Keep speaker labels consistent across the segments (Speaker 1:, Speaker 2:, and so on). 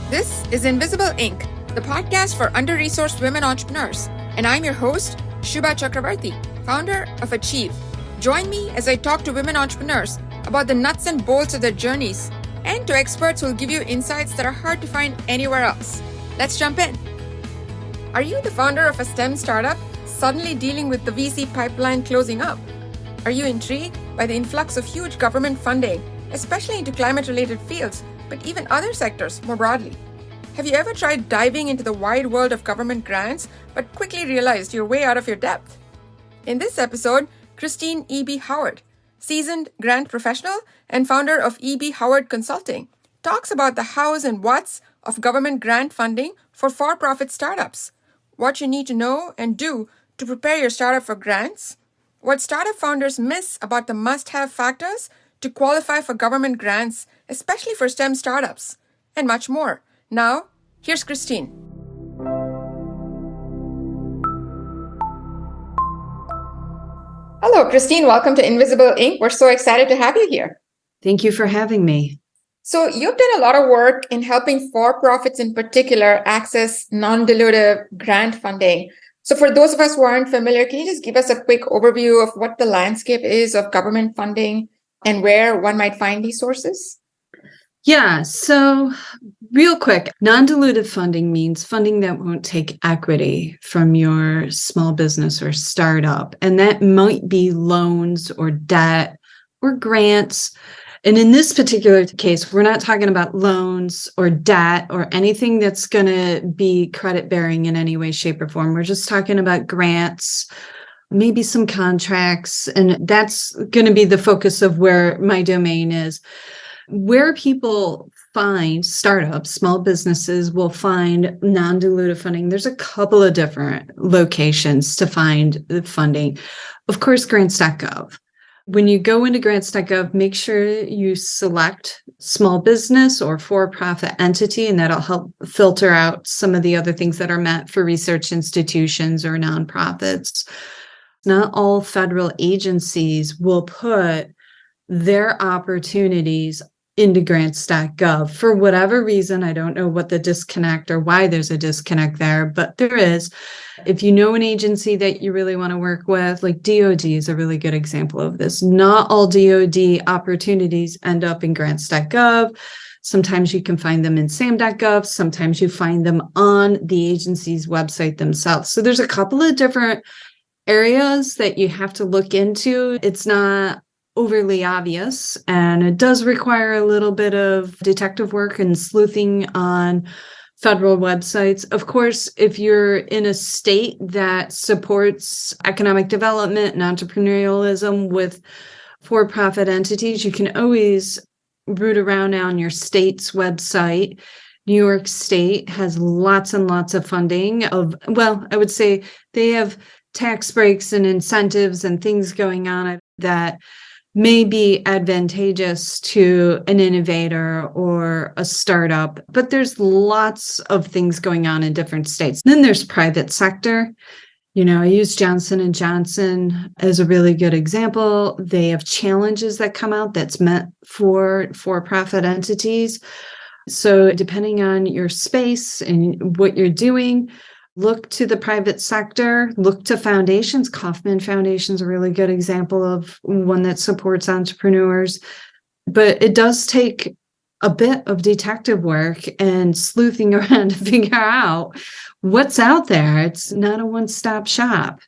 Speaker 1: This is Invisible Inc., the podcast for under-resourced women entrepreneurs. And I'm your host, Shubha Chakravarti, founder of Achieve. Join me as I talk to women entrepreneurs about the nuts and bolts of their journeys and to experts who will give you insights that are hard to find anywhere else. Let's jump in. Are you the founder of a STEM startup suddenly dealing with the VC pipeline closing up? Are you intrigued by the influx of huge government funding, especially into climate-related fields, but even other sectors more broadly? Have you ever tried diving into the wide world of government grants, but quickly realized you're way out of your depth? In this episode, Christine E.B. Howard, seasoned grant professional and founder of E.B. Howard Consulting, talks about the hows and whats of government grant funding for-profit startups, what you need to know and do to prepare your startup for grants, what startup founders miss about the must-have factors to qualify for government grants, especially for STEM startups, and much more. Now, here's Christine. Hello, Christine. Welcome to Invisible Inc. We're so excited to have you here.
Speaker 2: Thank you for having me.
Speaker 1: So you've done a lot of work in helping for-profits in particular access non-dilutive grant funding. So for those of us who aren't familiar, can you just give us a quick overview of what the landscape is of government funding and where one might find these sources?
Speaker 2: Yeah, so real quick, non-dilutive funding means funding that won't take equity from your small business or startup. And that might be loans or debt or grants. And in this particular case, we're not talking about loans or debt or anything that's going to be credit bearing in any way, shape, or form. We're just talking about grants, maybe some contracts, and that's going to be the focus of where my domain is. Where people find startups, small businesses will find non-dilutive funding. There's a couple of different locations to find the funding. Of course, grants.gov. When you go into grants.gov, make sure you select small business or for-profit entity, and that'll help filter out some of the other things that are meant for research institutions or nonprofits. Not all federal agencies will put their opportunities into grants.gov. For whatever reason, I don't know what the disconnect or why there's a disconnect there, but there is. If you know an agency that you really want to work with, like DoD is a really good example of this. Not all DoD opportunities end up in grants.gov. Sometimes you can find them in sam.gov. Sometimes you find them on the agency's website themselves. So there's a couple of different areas that you have to look into. It's not overly obvious, and it does require a little bit of detective work and sleuthing on federal websites. Of course, if you're in a state that supports economic development and entrepreneurialism with for-profit entities, you can always root around on your state's website. New York State has lots and lots of funding I would say they have tax breaks and incentives and things going on that may be advantageous to an innovator or a startup, but there's lots of things going on in different states. Then there's private sector. I use Johnson & Johnson as a really good example. They have challenges that come out that's meant for for-profit entities. So depending on your space and what you're doing, look to the private sector, look to foundations. Kauffman Foundation is a really good example of one that supports entrepreneurs. But it does take a bit of detective work and sleuthing around to figure out what's out there. It's not a one-stop shop.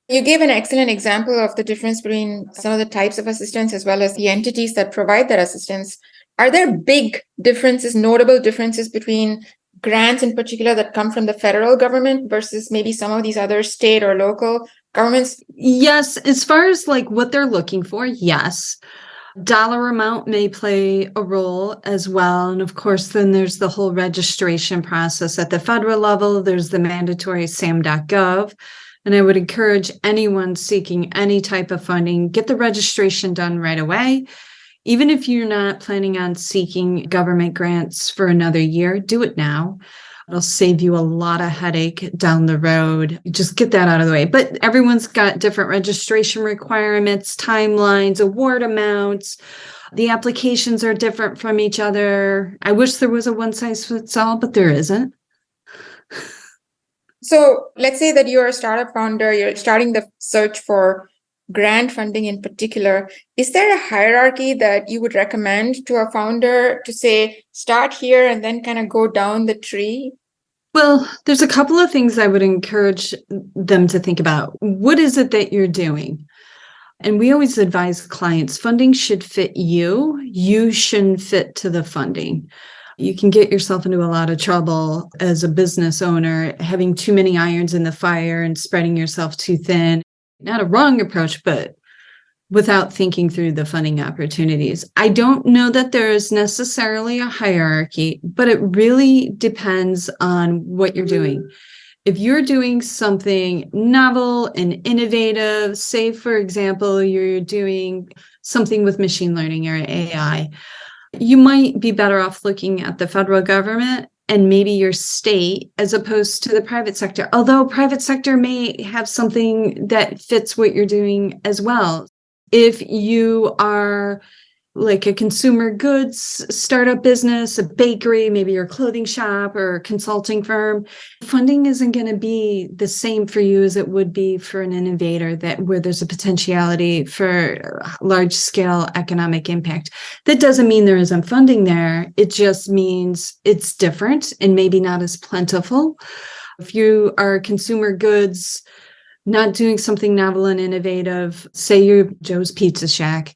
Speaker 1: You gave an excellent example of the difference between some of the types of assistance as well as the entities that provide that assistance. Are there big differences, notable differences between grants in particular that come from the federal government versus maybe some of these other state or local governments?
Speaker 2: Yes, as far as what they're looking for, yes. Dollar amount may play a role as well. And of course, then there's the whole registration process at the federal level. There's the mandatory sam.gov. And I would encourage anyone seeking any type of funding, get the registration done right away. Even if you're not planning on seeking government grants for another year, do it now. It'll save you a lot of headache down the road. Just get that out of the way. But everyone's got different registration requirements, timelines, award amounts. The applications are different from each other. I wish there was a one size fits all, but there isn't.
Speaker 1: So let's say that you're a startup founder, you're starting the search for grant funding in particular. Is there a hierarchy that you would recommend to a founder to say, start here and then kind of go down the tree?
Speaker 2: Well, there's a couple of things I would encourage them to think about. What is it that you're doing? And we always advise clients, funding should fit you. You shouldn't fit to the funding. You can get yourself into a lot of trouble as a business owner, having too many irons in the fire and spreading yourself too thin. Not a wrong approach, but without thinking through the funding opportunities. I don't know that there is necessarily a hierarchy, but it really depends on what you're doing. If you're doing something novel and innovative, say, for example, you're doing something with machine learning or AI, you might be better off looking at the federal government and maybe your state as opposed to the private sector, although private sector may have something that fits what you're doing as well. If you are like a consumer goods startup business, a bakery, maybe your clothing shop or consulting firm, funding isn't going to be the same for you as it would be for an innovator where there's a potentiality for large scale economic impact. That doesn't mean there isn't funding there. It just means it's different and maybe not as plentiful. If you are consumer goods, not doing something novel and innovative, say you're Joe's Pizza Shack,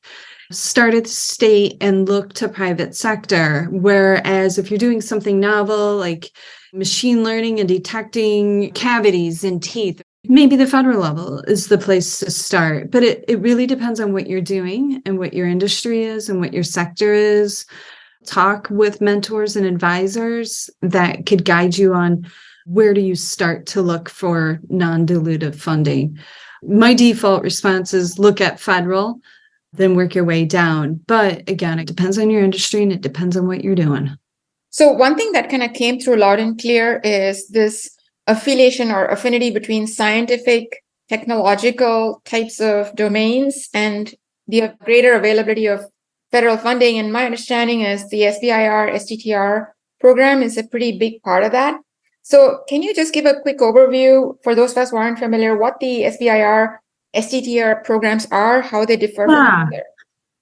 Speaker 2: start at the state and look to private sector. Whereas if you're doing something novel like machine learning and detecting cavities in teeth, maybe the federal level is the place to start. But it really depends on what you're doing and what your industry is and what your sector is. Talk with mentors and advisors that could guide you on where do you start to look for non-dilutive funding. My default response is look at federal, then work your way down. But again, it depends on your industry and it depends on what you're doing.
Speaker 1: So one thing that kind of came through loud and clear is this affiliation or affinity between scientific, technological types of domains and the greater availability of federal funding. And my understanding is the SBIR, STTR program is a pretty big part of that. So can you just give a quick overview for those of us who aren't familiar what the SBIR, STTR programs are, how they differ from each other?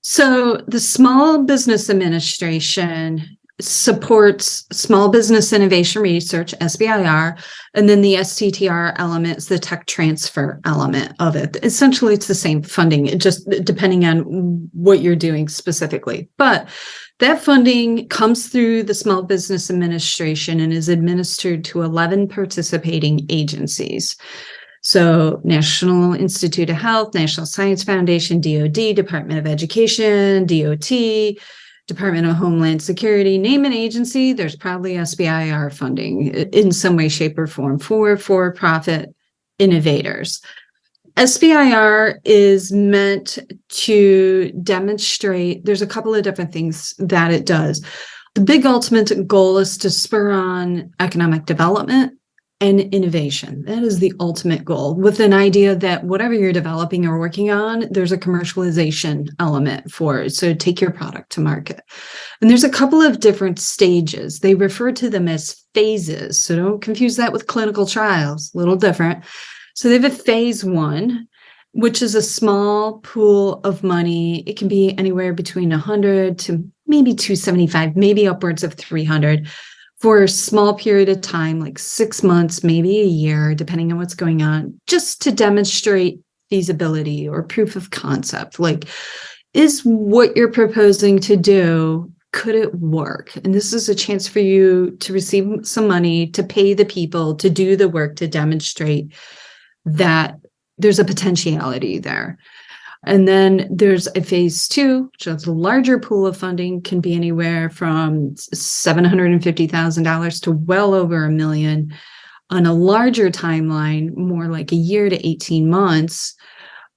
Speaker 2: So the Small Business Administration supports small business innovation research, SBIR, and then the STTR element is the tech transfer element of it. Essentially, it's the same funding, it just depending on what you're doing specifically. But that funding comes through the Small Business Administration and is administered to 11 participating agencies. So National Institute of Health, National Science Foundation, DoD, Department of Education, DOT, Department of Homeland Security, name an agency, there's probably SBIR funding in some way, shape, or form for for-profit innovators. SBIR is meant to demonstrate, there's a couple of different things that it does. The big ultimate goal is to spur on economic development and innovation. That is the ultimate goal, with an idea that whatever you're developing or working on, there's a commercialization element for it. So take your product to market. And there's a couple of different stages. They refer to them as phases. So don't confuse that with clinical trials, a little different. So they have a phase one, which is a small pool of money. It can be anywhere between 100 to maybe 275, maybe upwards of 300 for a small period of time, like 6 months, maybe a year, depending on what's going on, just to demonstrate feasibility or proof of concept. Like, is what you're proposing to do, could it work? And this is a chance for you to receive some money, to pay the people to do the work, to demonstrate that there's a potentiality there. And then there's a phase two, which is a larger pool of funding, can be anywhere from $750,000 to well over $1 million on a larger timeline, more like a year to 18 months.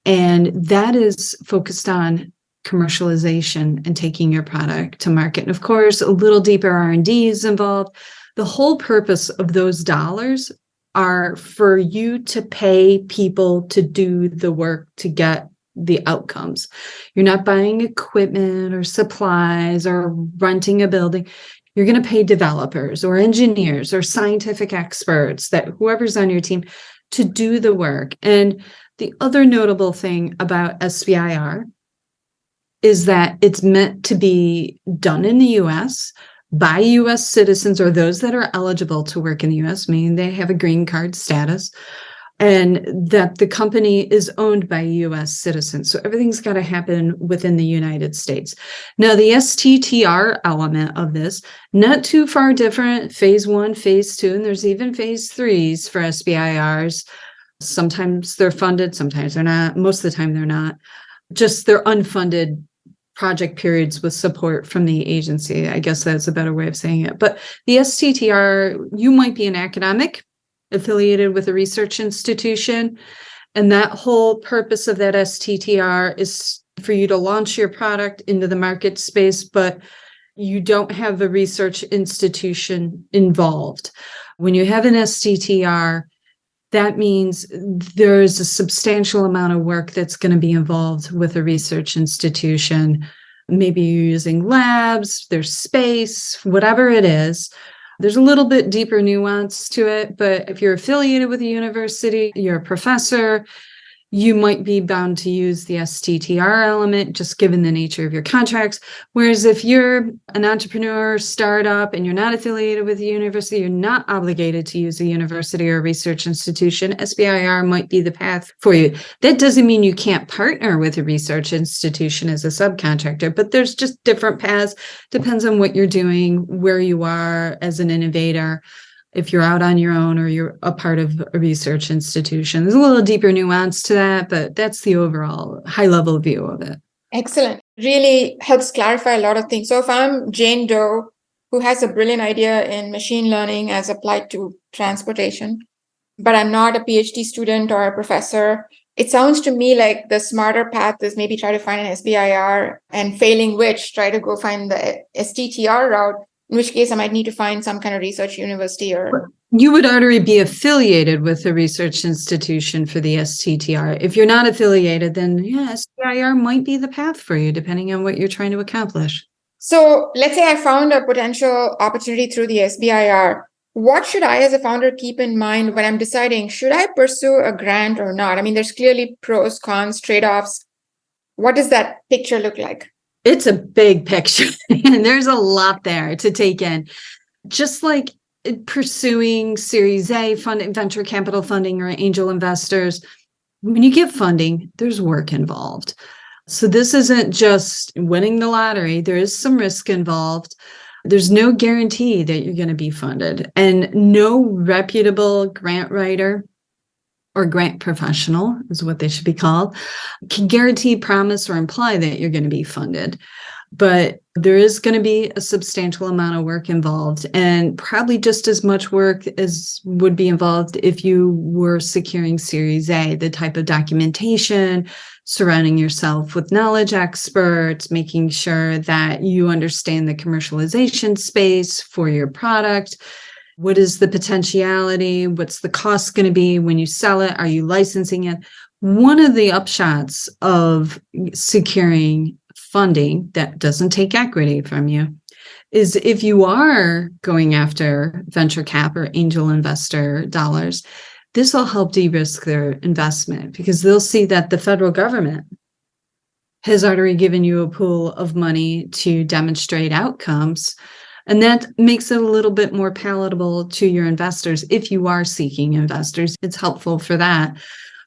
Speaker 2: And that is focused on commercialization and taking your product to market. And of course, a little deeper R&D is involved. The whole purpose of those dollars are for you to pay people to do the work to get the outcomes. You're not buying equipment or supplies or renting a building. You're going to pay developers or engineers or scientific experts, that whoever's on your team, to do the work. And the other notable thing about SBIR is that it's meant to be done in the US by US citizens or those that are eligible to work in the US, meaning they have a green card status, and that the company is owned by US citizens. So everything's got to happen within the United States. Now, the STTR element of this, not too far different, phase 1, phase 2, and there's even phase 3s for SBIRs. Sometimes they're funded, sometimes they're not. Most of the time they're not. Just they're unfunded project periods with support from the agency. I guess that's a better way of saying it. But the STTR, you might be an academic affiliated with a research institution, and that whole purpose of that STTR is for you to launch your product into the market space, but you don't have a research institution involved. When you have an STTR, that means there's a substantial amount of work that's going to be involved with a research institution. Maybe you're using labs, there's space, whatever it is. There's a little bit deeper nuance to it, but if you're affiliated with a university, you're a professor, you might be bound to use the STTR element, just given the nature of your contracts. Whereas if you're an entrepreneur, startup, and you're not affiliated with a university, you're not obligated to use a university or a research institution, SBIR might be the path for you. That doesn't mean you can't partner with a research institution as a subcontractor, but there's just different paths. Depends on what you're doing, where you are as an innovator. If you're out on your own or you're a part of a research institution. There's a little deeper nuance to that, but that's the overall high-level view of it.
Speaker 1: Excellent. Really helps clarify a lot of things. So if I'm Jane Doe, who has a brilliant idea in machine learning as applied to transportation, but I'm not a PhD student or a professor, it sounds to me like the smarter path is maybe try to find an SBIR, and failing which, try to go find the STTR route, in which case I might need to find some kind of research university or...
Speaker 2: You would already be affiliated with a research institution for the STTR. If you're not affiliated, then yeah, SBIR might be the path for you, depending on what you're trying to accomplish.
Speaker 1: So let's say I found a potential opportunity through the SBIR. What should I as a founder keep in mind when I'm deciding, should I pursue a grant or not? I mean, there's clearly pros, cons, trade-offs. What does that picture look like?
Speaker 2: It's a big picture, and there's a lot there to take in. Just like pursuing Series A funding, venture capital funding, or angel investors, when you get funding, there's work involved. So this isn't just winning the lottery. There is some risk involved. There's no guarantee that you're going to be funded, and no reputable grant writer or grant professional is what they should be called, can guarantee, promise, or imply that you're going to be funded. But there is going to be a substantial amount of work involved, and probably just as much work as would be involved if you were securing Series A, the type of documentation, surrounding yourself with knowledge experts, making sure that you understand the commercialization space for your product. What is the potentiality? What's the cost going to be when you sell it? Are you licensing it? One of the upshots of securing funding that doesn't take equity from you is if you are going after venture cap or angel investor dollars, this will help de-risk their investment, because they'll see that the federal government has already given you a pool of money to demonstrate outcomes. And that makes it a little bit more palatable to your investors. If you are seeking investors, it's helpful for that.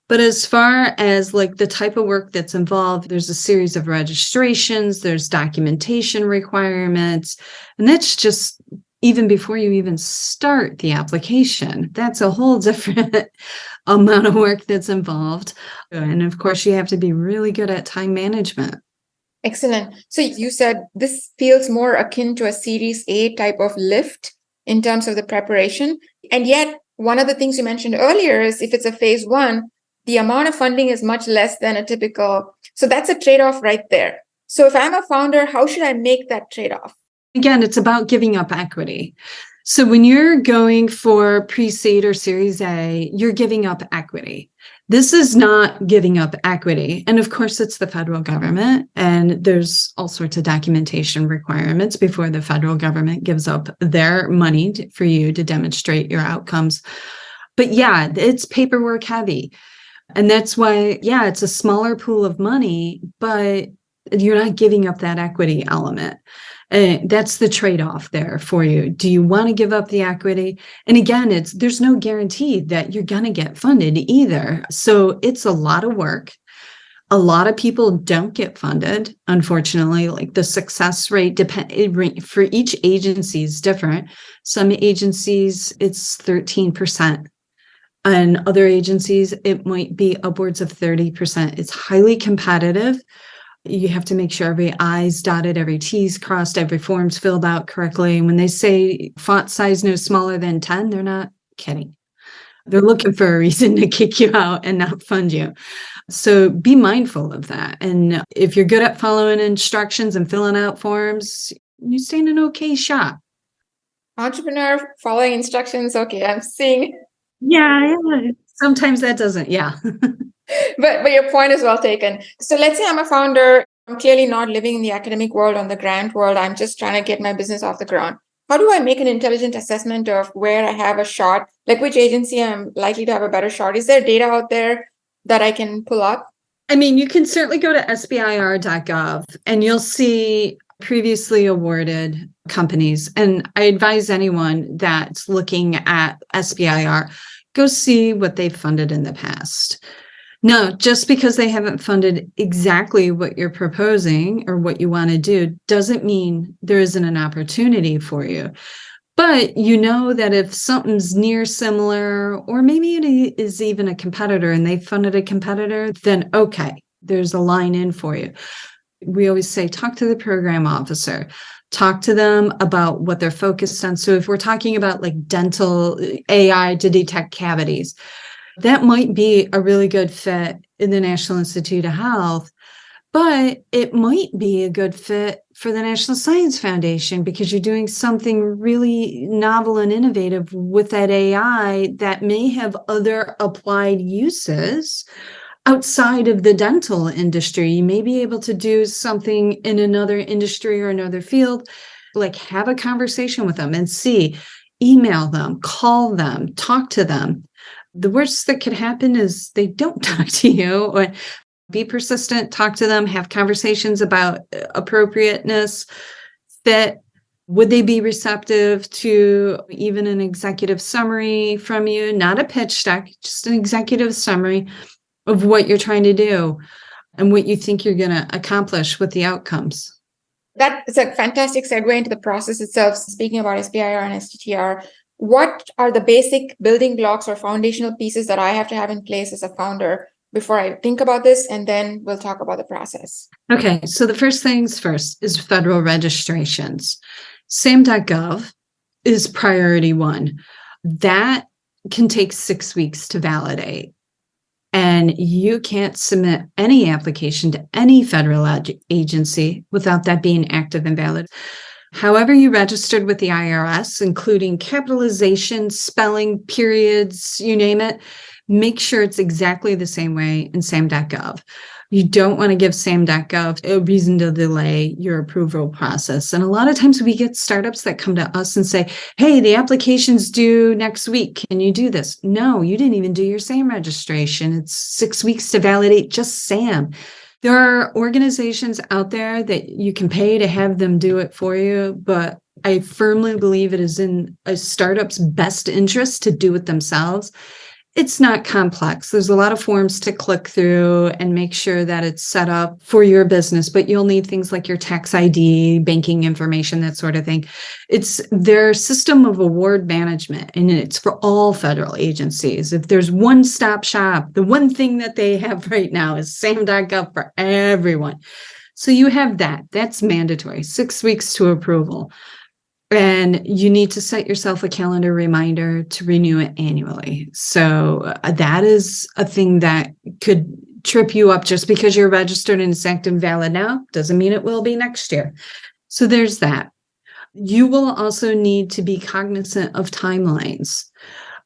Speaker 2: But as far as like the type of work that's involved, there's a series of registrations, there's documentation requirements, and that's just even before you even start the application. That's a whole different amount of work that's involved. And of course, you have to be really good at time management.
Speaker 1: Excellent. So you said this feels more akin to a Series A type of lift in terms of the preparation. And yet, one of the things you mentioned earlier is if it's a phase 1, the amount of funding is much less than a typical. So that's a trade-off right there. So if I'm a founder, how should I make that trade-off?
Speaker 2: Again, it's about giving up equity. So when you're going for pre-seed or Series A, you're giving up equity. This is not giving up equity. And of course, it's the federal government, and there's all sorts of documentation requirements before the federal government gives up their money for you to demonstrate your outcomes. But yeah, it's paperwork heavy. And that's why, yeah, it's a smaller pool of money, but you're not giving up that equity element. And that's the trade-off there for you. Do you want to give up the equity? And again, there's no guarantee that you're going to get funded either. So it's a lot of work. A lot of people don't get funded, unfortunately. Like the success rate for each agency is different. Some agencies, it's 13%. And other agencies, it might be upwards of 30%. It's highly competitive. You have to make sure every I's dotted, every T's crossed, every form's filled out correctly. And when they say font size no smaller than 10, they're not kidding. They're looking for a reason to kick you out and not fund you. So be mindful of that. And if you're good at following instructions and filling out forms, you stay in an okay shop.
Speaker 1: Entrepreneur following instructions. Okay, I'm seeing.
Speaker 2: Yeah. Sometimes that doesn't. Yeah.
Speaker 1: But your point is well taken. So let's say I'm a founder. I'm clearly not living in the academic world, on the grant world. I'm just trying to get my business off the ground. How do I make an intelligent assessment of where I have a shot? Like which agency I'm likely to have a better shot? Is there data out there that I can pull up?
Speaker 2: I mean, you can certainly go to sbir.gov and you'll see previously awarded companies. And I advise anyone that's looking at SBIR, go see what they've funded in the past. No, just because they haven't funded exactly what you're proposing or what you want to do doesn't mean there isn't an opportunity for you. But you know that if something's near similar, or maybe it is even a competitor and they funded a competitor, then okay, there's a line in for you. We always say, talk to the program officer, talk to them about what they're focused on. So if we're talking about like dental AI to detect cavities, that might be a really good fit in the National Institute of Health, but it might be a good fit for the National Science Foundation because you're doing something really novel and innovative with that AI that may have other applied uses outside of the dental industry. You may be able to do something in another industry or another field, like have a conversation with them and see, email them, call them, talk to them. The worst that could happen is they don't talk to you, or be persistent, talk to them, have conversations about appropriateness, fit. Would they be receptive to even an executive summary from you? Not a pitch deck, just an executive summary of what you're trying to do and what you think you're going to accomplish with the outcomes.
Speaker 1: That is a fantastic segue into the process itself. Speaking about SBIR and STTR, what are the basic building blocks or foundational pieces that I have to have in place as a founder before I think about this? And then we'll talk about the process.
Speaker 2: Okay, so the first things first is federal registrations. SAM.gov is priority one. That can take 6 weeks to validate. And you can't submit any application to any federal agency without that being active and valid. However you registered with the IRS, including capitalization, spelling, periods, you name it, make sure it's exactly the same way in SAM.gov. You don't want to give SAM.gov a reason to delay your approval process. And a lot of times we get startups that come to us and say, hey, the application's due next week. Can you do this? No, you didn't even do your SAM registration. It's 6 weeks to validate just SAM. There are organizations out there that you can pay to have them do it for you, but I firmly believe it is in a startup's best interest to do it themselves. It's not complex. There's a lot of forms to click through and make sure that it's set up for your business, but you'll need things like your tax ID, banking information, that sort of thing. It's their system of award management, and it's for all federal agencies. If there's one-stop shop, the one thing that they have right now is SAM.gov for everyone. So you have that. That's mandatory, 6 weeks to approval. And you need to set yourself a calendar reminder to renew it annually. So that is a thing that could trip you up. Just because you're registered and it's active and valid now doesn't mean it will be next year. So there's that. You will also need to be cognizant of timelines.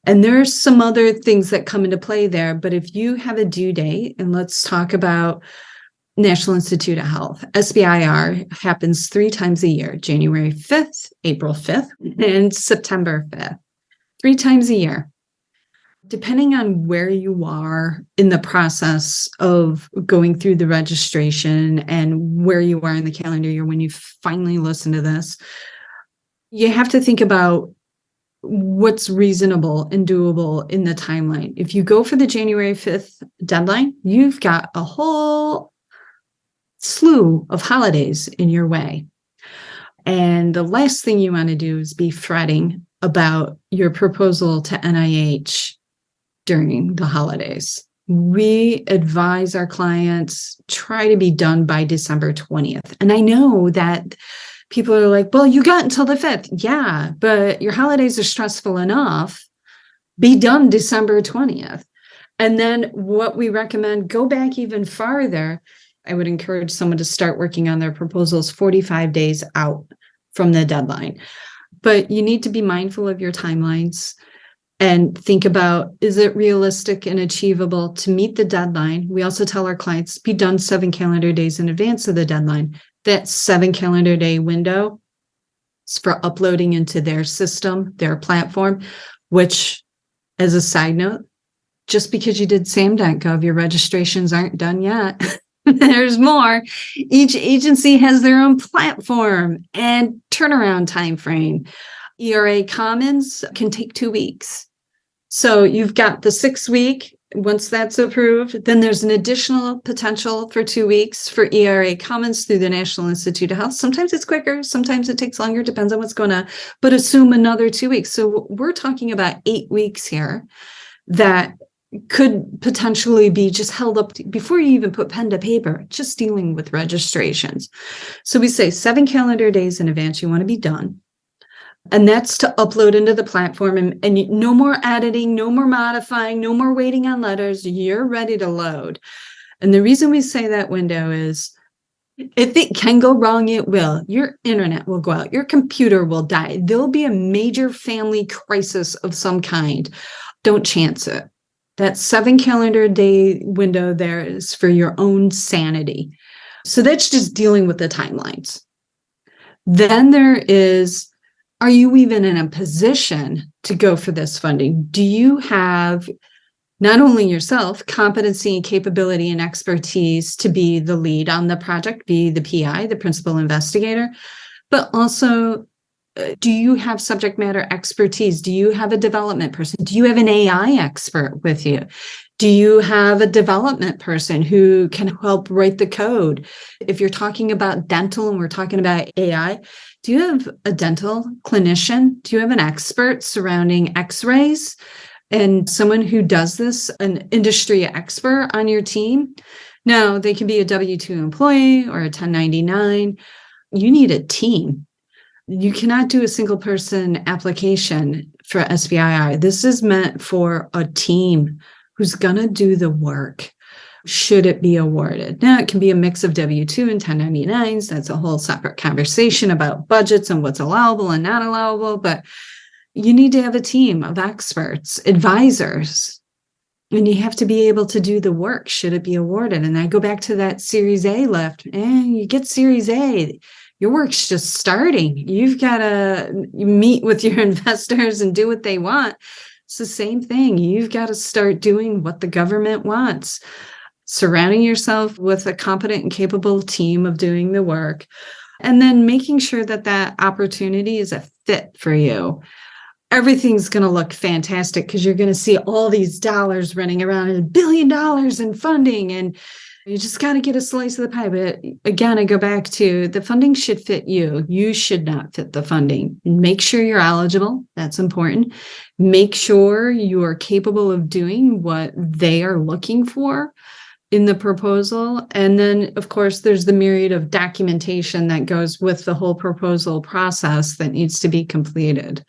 Speaker 2: And there's some other things that come into play there. But if you have a due date, and let's talk about National Institute of Health, SBIR happens 3 times a year, January 5th, April 5th, and September 5th, 3 times a year. Depending on where you are in the process of going through the registration and where you are in the calendar year when you finally listen to this, you have to think about what's reasonable and doable in the timeline. If you go for the January 5th deadline, you've got a whole slew of holidays in your way. And the last thing you want to do is be fretting about your proposal to NIH during the holidays. We advise our clients try to be done by December 20th. And I know that people are like, well, you got until the 5th. Yeah, but your holidays are stressful enough. Be done December 20th. And then what we recommend, go back even farther. I would encourage someone to start working on their proposals 45 days out from the deadline. But you need to be mindful of your timelines and think about, is it realistic and achievable to meet the deadline? We also tell our clients, be done 7 calendar days in advance of the deadline. That 7 calendar day window is for uploading into their system, their platform, which, as a side note, just because you did SAM.gov, your registrations aren't done yet. There's more. Each agency has their own platform and turnaround time frame. ERA Commons can take 2 weeks. So you've got the 6-week. Once that's approved, then there's an additional potential for 2 weeks for ERA Commons through the National Institute of Health. Sometimes it's quicker, sometimes it takes longer, depends on what's going on, but assume another 2 weeks. So we're talking about 8 weeks here that could potentially be just held up before you even put pen to paper, just dealing with registrations. So we say 7 calendar days in advance, you want to be done. And that's to upload into the platform, and no more editing, no more modifying, no more waiting on letters. You're ready to load. And the reason we say that window is if it can go wrong, it will. Your internet will go out. Your computer will die. There'll be a major family crisis of some kind. Don't chance it. That 7 calendar day window there is for your own sanity. So that's just dealing with the timelines. Then there is, are you even in a position to go for this funding? Do you have not only yourself competency and capability and expertise to be the lead on the project, be the PI, the principal investigator, but also do you have subject matter expertise? Do you have a development person? Do you have an AI expert with you? Do you have a development person who can help write the code? If you're talking about dental and we're talking about AI, do you have a dental clinician? Do you have an expert surrounding x-rays and someone who does this, an industry expert on your team? No, they can be a W-2 employee or a 1099. You need a team. You cannot do a single person application for SBIR. This is meant for a team who's going to do the work should it be awarded. Now, it can be a mix of W-2 and 1099s. That's a whole separate conversation about budgets and what's allowable and not allowable. But you need to have a team of experts, advisors, and you have to be able to do the work should it be awarded. And I go back to that Series A lift. You get Series A. Your work's just starting. You've got to meet with your investors and do what they want. It's the same thing. You've got to start doing what the government wants, surrounding yourself with a competent and capable team of doing the work, and then making sure that that opportunity is a fit for you. Everything's going to look fantastic because you're going to see all these dollars running around, $1 billion in funding, and you just got to get a slice of the pie. But again, I go back to the funding should fit you. You should not fit the funding. Make sure you're eligible. That's important. Make sure you are capable of doing what they are looking for in the proposal. And then, of course, there's the myriad of documentation that goes with the whole proposal process that needs to be completed.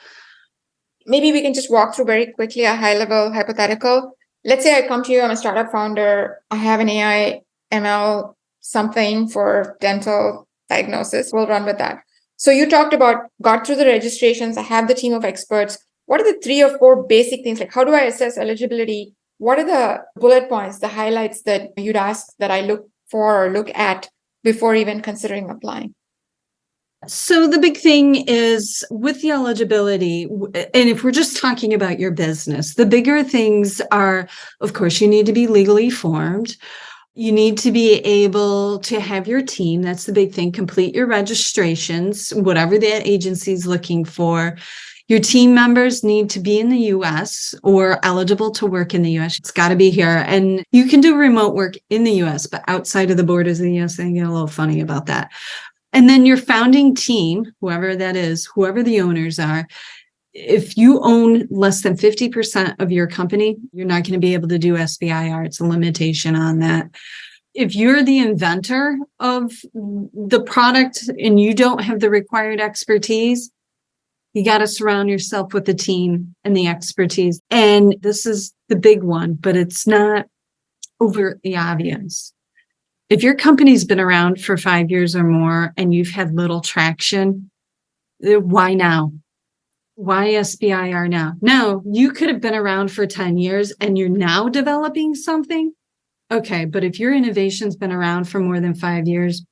Speaker 1: Maybe we can just walk through very quickly a high-level hypothetical. Let's say I come to you, I'm a startup founder. I have an AI, ML, something for dental diagnosis. We'll run with that. So you talked about, got through the registrations. I have the team of experts. what are the 3 or 4 basic things? Like, how do I assess eligibility? What are the bullet points, the highlights that you'd ask that I look for or look at before even considering applying?
Speaker 2: So the big thing is with the eligibility, and if we're just talking about your business, the bigger things are, of course, you need to be legally formed. You need to be able to have your team. That's the big thing. Complete your registrations, whatever that agency is looking for. Your team members need to be in the US or eligible to work in the US. It's got to be here. And you can do remote work in the US, but outside of the borders of the US, they get a little funny about that. And then your founding team, whoever that is, whoever the owners are, if you own less than 50% of your company, you're not going to be able to do SBIR. It's a limitation on that. If you're the inventor of the product and you don't have the required expertise, you got to surround yourself with the team and the expertise. And this is the big one, but it's not overtly obvious. If your company's been around for 5 years or more and you've had little traction, why now? Why SBIR now? No, you could have been around for 10 years and you're now developing something. Okay, but if your innovation's been around for more than 5 years,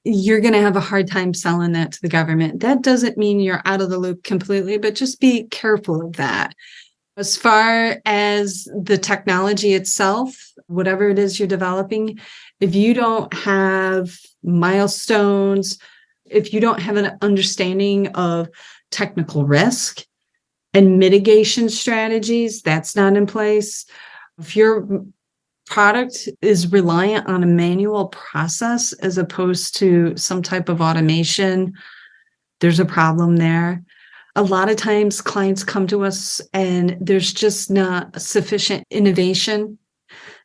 Speaker 2: you're going to have a hard time selling that to the government. That doesn't mean you're out of the loop completely, but just be careful of that. As far as the technology itself, whatever it is you're developing, if you don't have milestones, if you don't have an understanding of technical risk and mitigation strategies, that's not in place. If your product is reliant on a manual process as opposed to some type of automation, there's a problem there. A lot of times clients come to us and there's just not sufficient innovation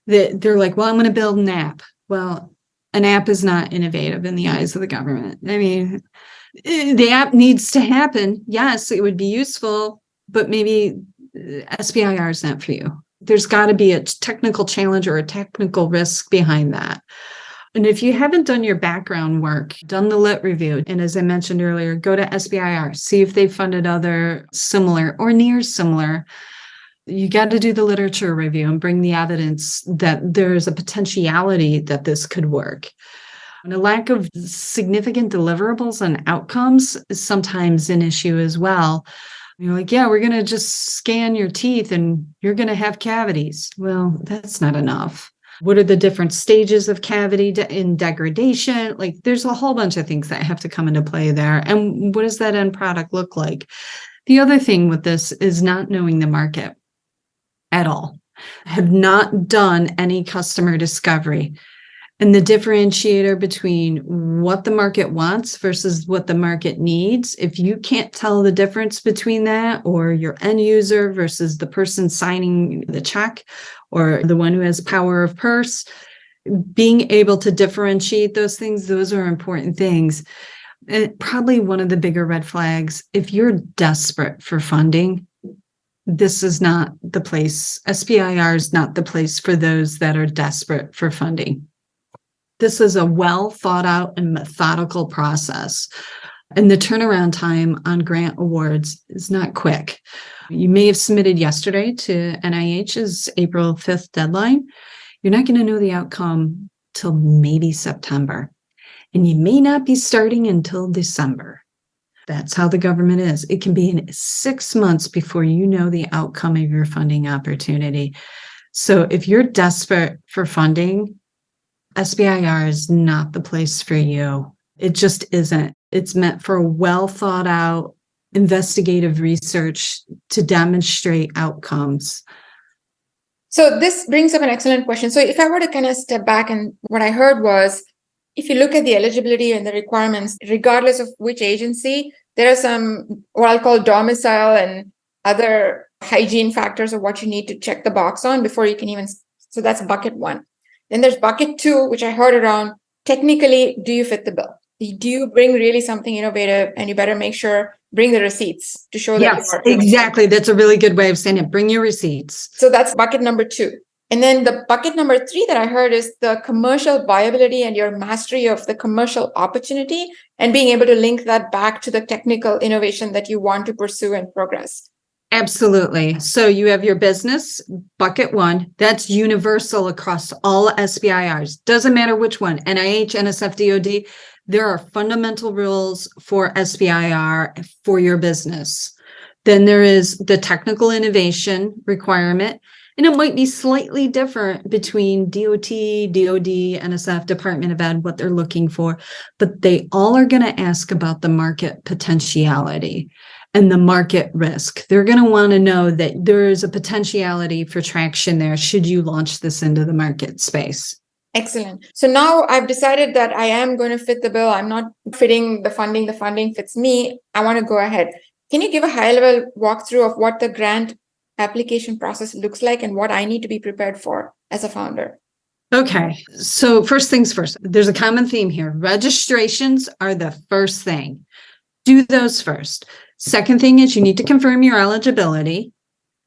Speaker 2: that they're like, well, I'm going to build an app. Well, an app is not innovative in the eyes of the government. I mean, the app needs to happen. Yes, it would be useful, but maybe SBIR is not for you. There's got to be a technical challenge or a technical risk behind that. And if you haven't done your background work, done the lit review, and as I mentioned earlier, go to SBIR, see if they funded other similar or near similar. You got to do the literature review and bring the evidence that there's a potentiality that this could work. And a lack of significant deliverables and outcomes is sometimes an issue as well. You're like, yeah, we're going to just scan your teeth and you're going to have cavities. Well, that's not enough. What are the different stages of cavity in degradation? Like, there's a whole bunch of things that have to come into play there. And what does that end product look like? The other thing with this is not knowing the market at all. I have not done any customer discovery. And the differentiator between what the market wants versus what the market needs, if you can't tell the difference between that, or your end user versus the person signing the check or the one who has power of purse, being able to differentiate those things, those are important things. And probably one of the bigger red flags, if you're desperate for funding, this is not the place. SBIR is not the place for those that are desperate for funding. This is a well thought out and methodical process. And the turnaround time on grant awards is not quick. You may have submitted yesterday to NIH's April 5th deadline. You're not going to know the outcome till maybe September. And you may not be starting until December. That's how the government is. It can be in 6 months before you know the outcome of your funding opportunity. So if you're desperate for funding, SBIR is not the place for you. It just isn't. It's meant for well thought out investigative research to demonstrate outcomes.
Speaker 1: So this brings up an excellent question. So if I were to kind of step back, and what I heard was, if you look at the eligibility and the requirements, regardless of which agency, there are some what I'll call domicile and other hygiene factors of what you need to check the box on before you can even. So that's bucket one. Then there's bucket two, which I heard around technically, do you fit the bill? Do you bring really something innovative? And you better make sure, bring the receipts to show that you
Speaker 2: Yes,
Speaker 1: are.
Speaker 2: exactly. That's a really good way of saying it. Bring your receipts.
Speaker 1: So that's bucket number two. And then the bucket number three that I heard is the commercial viability and your mastery of the commercial opportunity and being able to link that back to the technical innovation that you want to pursue and progress.
Speaker 2: Absolutely. So you have your business, bucket one, that's universal across all SBIRs. Doesn't matter which one, NIH, NSF, DOD, there are fundamental rules for SBIR for your business. Then there is the technical innovation requirement, and it might be slightly different between DOT, DOD, NSF, Department of Ed, what they're looking for, but they all are going to ask about the market potentiality and the market risk. They're going to want to know that there is a potentiality for traction there should you launch this into the market space.
Speaker 1: Excellent. So now I've decided that I am going to fit the bill. I'm not fitting the funding fits me. I want to go ahead. Can you give a high-level walkthrough of what the grant application process looks like and what I need to be prepared for as a founder?
Speaker 2: Okay, so first things first, there's a common theme here. Registrations are the first thing. Do those first. Second thing is you need to confirm your eligibility.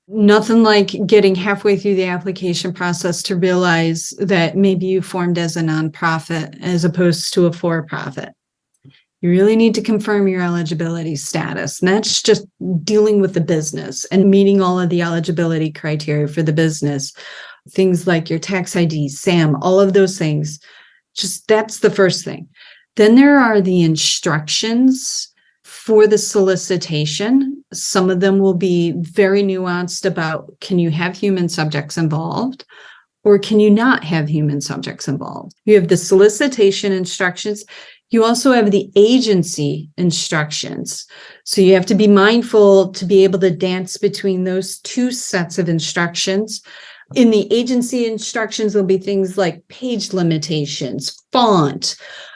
Speaker 2: Nothing like getting halfway through the application process to realize that maybe you formed as a nonprofit as opposed to a for-profit. You really need to confirm your eligibility status. And that's just dealing with the business and meeting all of the eligibility criteria for the business. Things like your tax ID, SAM, all of those things. Just that's the first thing. Then there are the instructions for the solicitation. Some of them will be very nuanced about, can you have human subjects involved or can you not have human subjects involved? You have the solicitation instructions. You also have the agency instructions. So you have to be mindful to be able to dance between those two sets of instructions. In the agency instructions, there'll be things like page limitations, font,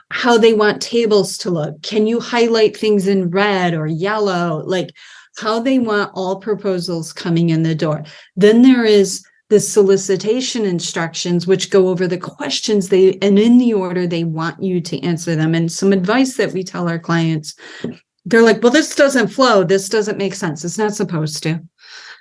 Speaker 2: how they want tables to look. Can you highlight things in red or yellow? Like how they want all proposals coming in the door. Then there is the solicitation instructions, which go over the questions and in the order they want you to answer them. And some advice that we tell our clients, they're like, well, this doesn't flow. This doesn't make sense. It's not supposed to.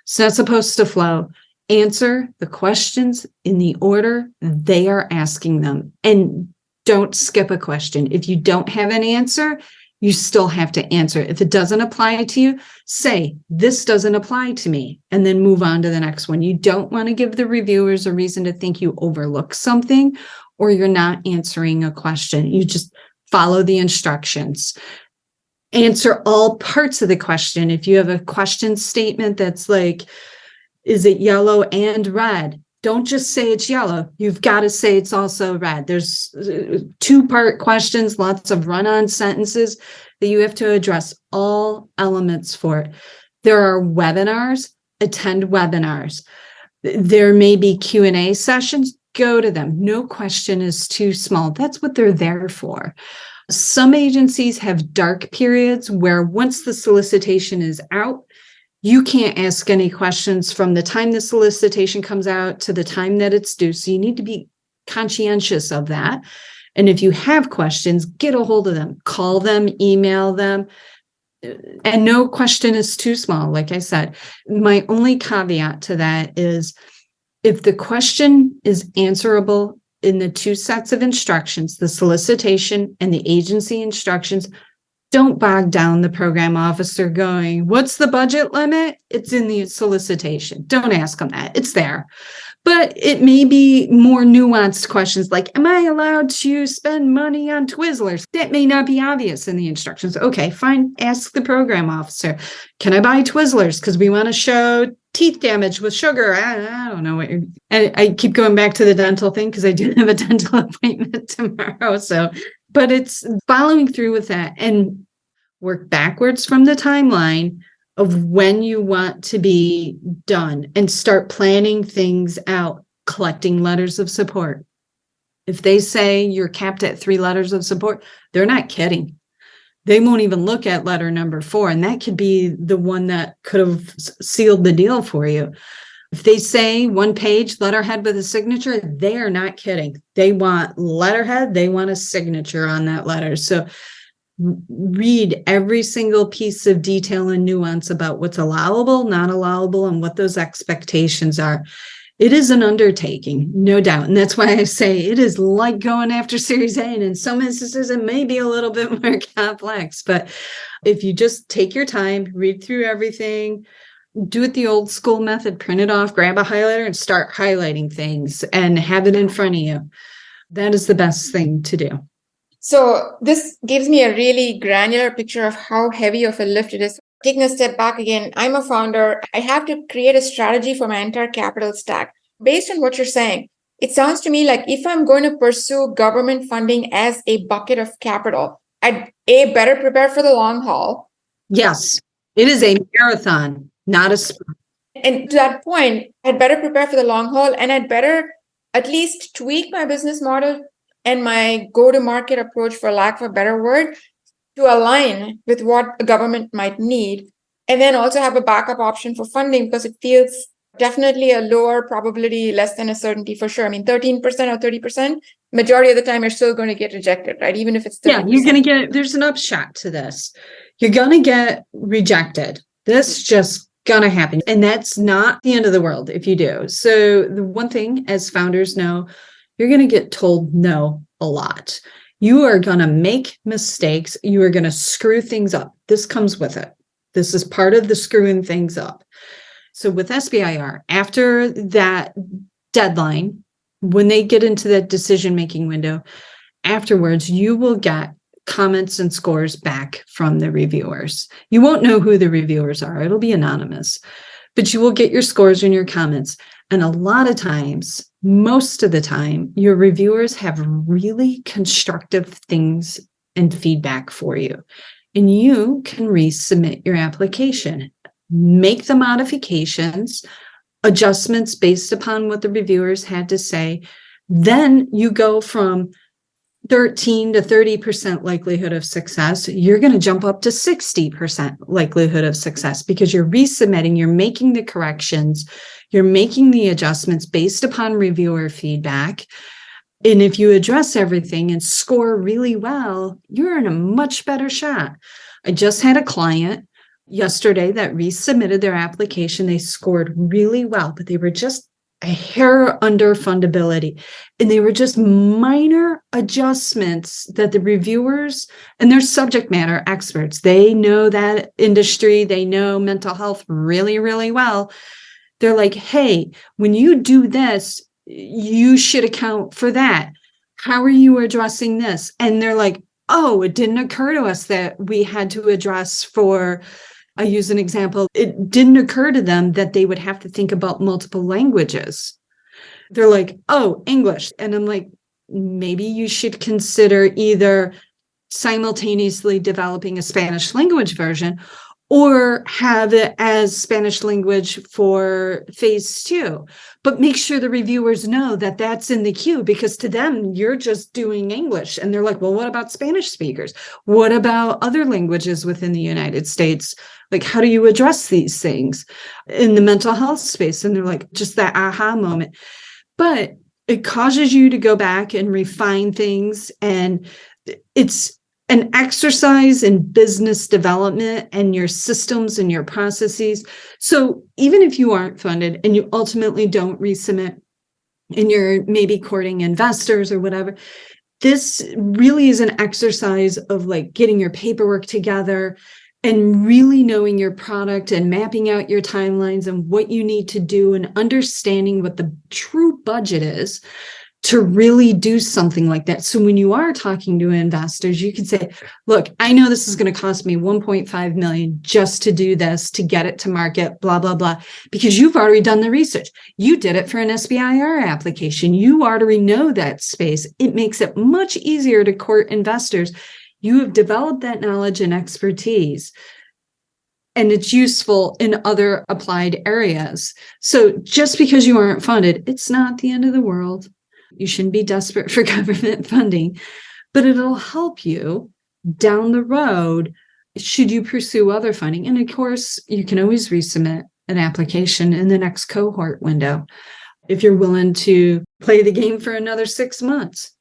Speaker 2: It's not supposed to flow. Answer the questions in the order they are asking them. And don't skip a question. If you don't have an answer, you still have to answer. If it doesn't apply to you, say, this doesn't apply to me, and then move on to the next one. You don't want to give the reviewers a reason to think you overlook something or you're not answering a question. You just follow the instructions. Answer all parts of the question. If you have a question statement that's like, is it yellow and red? Don't just say it's yellow. You've got to say it's also red. There's two-part questions, lots of run-on sentences that you have to address all elements for it. There are webinars, attend webinars. There may be Q&A sessions, go to them. No question is too small. That's what they're there for. Some agencies have dark periods where once the solicitation is out, you can't ask any questions from the time the solicitation comes out to the time that it's due. So you need to be conscientious of that. And if you have questions, get a hold of them, call them, email them. And no question is too small. Like I said, my only caveat to that is if the question is answerable in the two sets of instructions, the solicitation and the agency instructions, don't bog down the program officer going, what's the budget limit? It's in the solicitation. Don't ask them that. It's there. But it may be more nuanced questions like, am I allowed to spend money on Twizzlers? That may not be obvious in the instructions. Okay, fine. Ask the program officer, can I buy Twizzlers? Because we want to show teeth damage with sugar. I don't know what you're, and I keep going back to the dental thing because I do have a dental appointment tomorrow. So, but it's following through with that and work backwards from the timeline of when you want to be done and start planning things out, collecting letters of support. If they say you're capped at 3 letters of support, they're not kidding. They won't even look at letter number 4, and that could be the one that could have sealed the deal for you. If they say 1 page letterhead with a signature, they are not kidding. They want letterhead, they want a signature on that letter. So read every single piece of detail and nuance about what's allowable, not allowable, and what those expectations are. It is an undertaking, no doubt. And that's why I say it is like going after Series A. And in some instances, it may be a little bit more complex. But if you just take your time, read through everything, do it the old school method, print it off, grab a highlighter and start highlighting things and have it in front of you. That is the best thing to do.
Speaker 1: So this gives me a really granular picture of how heavy of a lift it is. Taking a step back again, I'm a founder. I have to create a strategy for my entire capital stack. Based on what you're saying, it sounds to me like if I'm going to pursue government funding as a bucket of capital, I'd better prepare for the long haul.
Speaker 2: Yes, it is a marathon, not a sprint.
Speaker 1: And to that point, I'd better prepare for the long haul, and I'd better at least tweak my business model and my go-to-market approach, for lack of a better word, to align with what a government might need. And then also have a backup option for funding, because it feels definitely a lower probability, less than a certainty for sure. I mean, 13% or 30%, majority of the time you're still going to get rejected, right? Even if it's 30%.
Speaker 2: Yeah, you're going to get, there's an upshot to this. You're going to get rejected. This just going to happen. And that's not the end of the world if you do. So the one thing as founders know, you're going to get told no a lot. You are going to make mistakes. You are going to screw things up. This comes with it. This is part of the screwing things up. So with SBIR, after that deadline, when they get into that decision-making window, afterwards, you will get comments and scores back from the reviewers. You won't know who the reviewers are. It'll be anonymous, but you will get your scores and your comments. And a lot of times, most of the time, your reviewers have really constructive things and feedback for you. And you can resubmit your application, make the modifications, adjustments based upon what the reviewers had to say. Then you go from 13 to 30% likelihood of success. You're going to jump up to 60% likelihood of success because you're resubmitting, you're making the corrections, you're making the adjustments based upon reviewer feedback. And if you address everything and score really well, you're in a much better shot. I just had a client yesterday that resubmitted their application. They scored really well, but they were just a hair under fundability. And they were just minor adjustments that the reviewers, and they're subject matter experts, they know that industry, they know mental health really, really well. They're like, hey, when you do this, you should account for that. How are you addressing this? And they're like, oh, it didn't occur to us that we had to address for, I use an example, it didn't occur to them that they would have to think about multiple languages. They're like, oh, English. And I'm like, maybe you should consider either simultaneously developing a Spanish language version or have it as Spanish language for phase 2. But make sure the reviewers know that that's in the queue, because to them, you're just doing English. And they're like, well, what about Spanish speakers? What about other languages within the United States? Like, how do you address these things in the mental health space? And they're like, just that aha moment. But it causes you to go back and refine things. And it's an exercise in business development and your systems and your processes. So even if you aren't funded and you ultimately don't resubmit and you're maybe courting investors or whatever, this really is an exercise of like getting your paperwork together and really knowing your product and mapping out your timelines and what you need to do and understanding what the true budget is to really do something like that. So when you are talking to investors, you can say, look, I know this is going to cost me 1.5 million just to do this, to get it to market, blah, blah, blah, because you've already done the research. You did it for an SBIR application. You already know that space. It makes it much easier to court investors. You have developed that knowledge and expertise, and it's useful in other applied areas. So just because you aren't funded, it's not the end of the world. You shouldn't be desperate for government funding, but it'll help you down the road should you pursue other funding. And of course, you can always resubmit an application in the next cohort window if you're willing to play the game for another 6 months.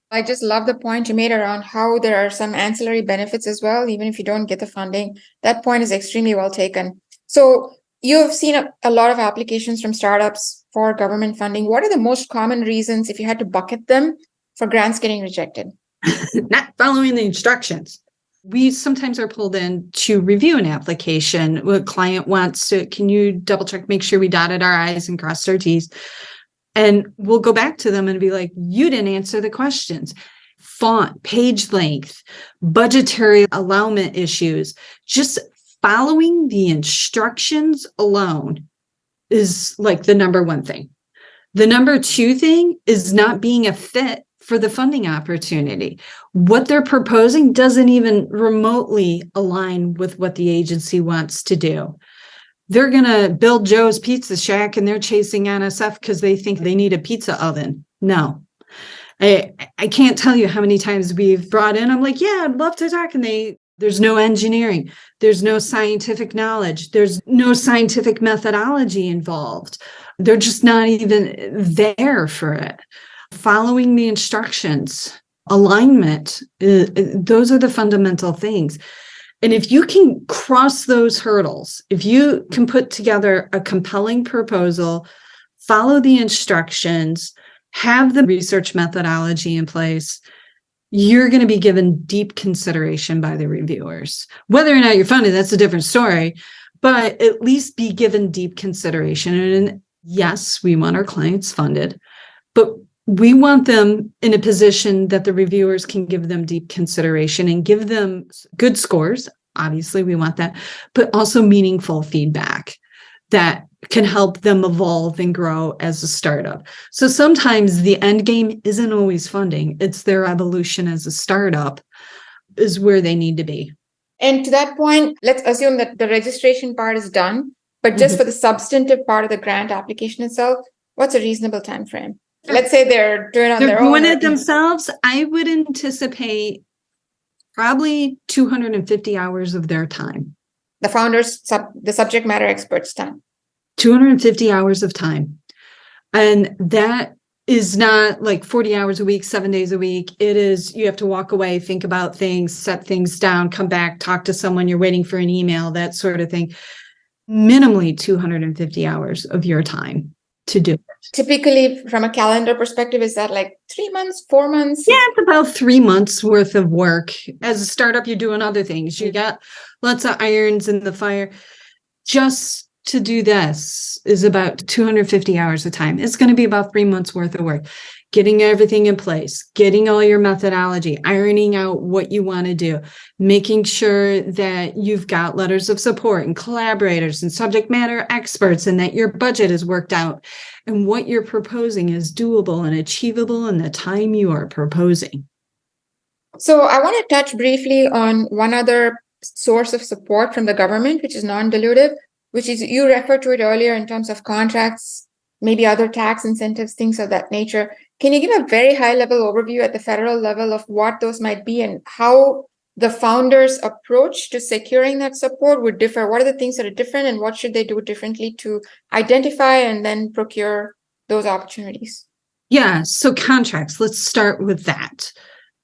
Speaker 1: I just love the point you made around how there are some ancillary benefits as well, even if you don't get the funding. That point is extremely well taken. So you've seen a lot of applications from startups for government funding. What are the most common reasons, if you had to bucket them, for grants getting rejected?
Speaker 2: Not following the instructions. We sometimes are pulled in to review an application. A client wants to, can you double check, make sure we dotted our I's and crossed our T's? And we'll go back to them and be like, you didn't answer the questions. Font, page length, budgetary allowance issues, just following the instructions alone is like the number one thing. The number two thing is not being a fit for the funding opportunity. What they're proposing doesn't even remotely align with what the agency wants to do. They're going to build Joe's Pizza Shack and they're chasing NSF because they think they need a pizza oven. No. I can't tell you how many times we've brought in, I'm like, yeah, I'd love to talk. And there's no engineering. There's no scientific knowledge. There's no scientific methodology involved. They're just not even there for it. Following the instructions, alignment, those are the fundamental things. And if you can cross those hurdles, if you can put together a compelling proposal, follow the instructions, have the research methodology in place, you're going to be given deep consideration by the reviewers. Whether or not you're funded, that's a different story, but at least be given deep consideration. And yes, we want our clients funded, but we want them in a position that the reviewers can give them deep consideration and give them good scores. Obviously, we want that, but also meaningful feedback that can help them evolve and grow as a startup. So sometimes the end game isn't always funding. It's their evolution as a startup is where they need to be.
Speaker 1: And to that point, let's assume that the registration part is done, but just for the substantive part of the grant application itself, what's a reasonable time frame? Let's say they're doing it on their own.
Speaker 2: They're doing it themselves. I would anticipate probably 250 hours of their time.
Speaker 1: The founders, the subject matter experts' time.
Speaker 2: 250 hours of time. And that is not like 40 hours a week, 7 days a week. It is, you have to walk away, think about things, set things down, come back, talk to someone, you're waiting for an email, that sort of thing. Minimally 250 hours of your time to do it.
Speaker 1: Typically, from a calendar perspective, is that like 3 months, 4 months?
Speaker 2: Yeah, it's about 3 months worth of work. As a startup, you're doing other things. You got lots of irons in the fire. Just to do this is about 250 hours of time. It's going to be about 3 months worth of work. Getting everything in place, getting all your methodology, ironing out what you want to do, making sure that you've got letters of support and collaborators and subject matter experts and that your budget is worked out and what you're proposing is doable and achievable in the time you are proposing.
Speaker 1: So I want to touch briefly on one other source of support from the government, which is non-dilutive, which is, you referred to it earlier in terms of contracts, maybe other tax incentives, things of that nature. Can you give a very high level overview at the federal level of what those might be and how the founders' approach to securing that support would differ? What are the things that are different and what should they do differently to identify and then procure those opportunities?
Speaker 2: Yeah, so contracts, let's start with that.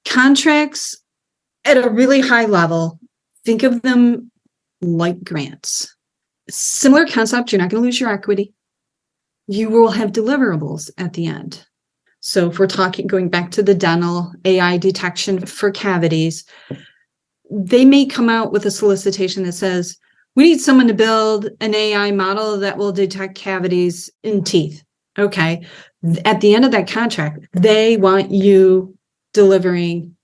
Speaker 2: Contracts at a really high level, think of them like grants. Similar concept, you're not going to lose your equity. You will have deliverables at the end. So if we're talking, going back to the dental AI detection for cavities, they may come out with a solicitation that says, we need someone to build an AI model that will detect cavities in teeth. Okay. At the end of that contract, they want you delivering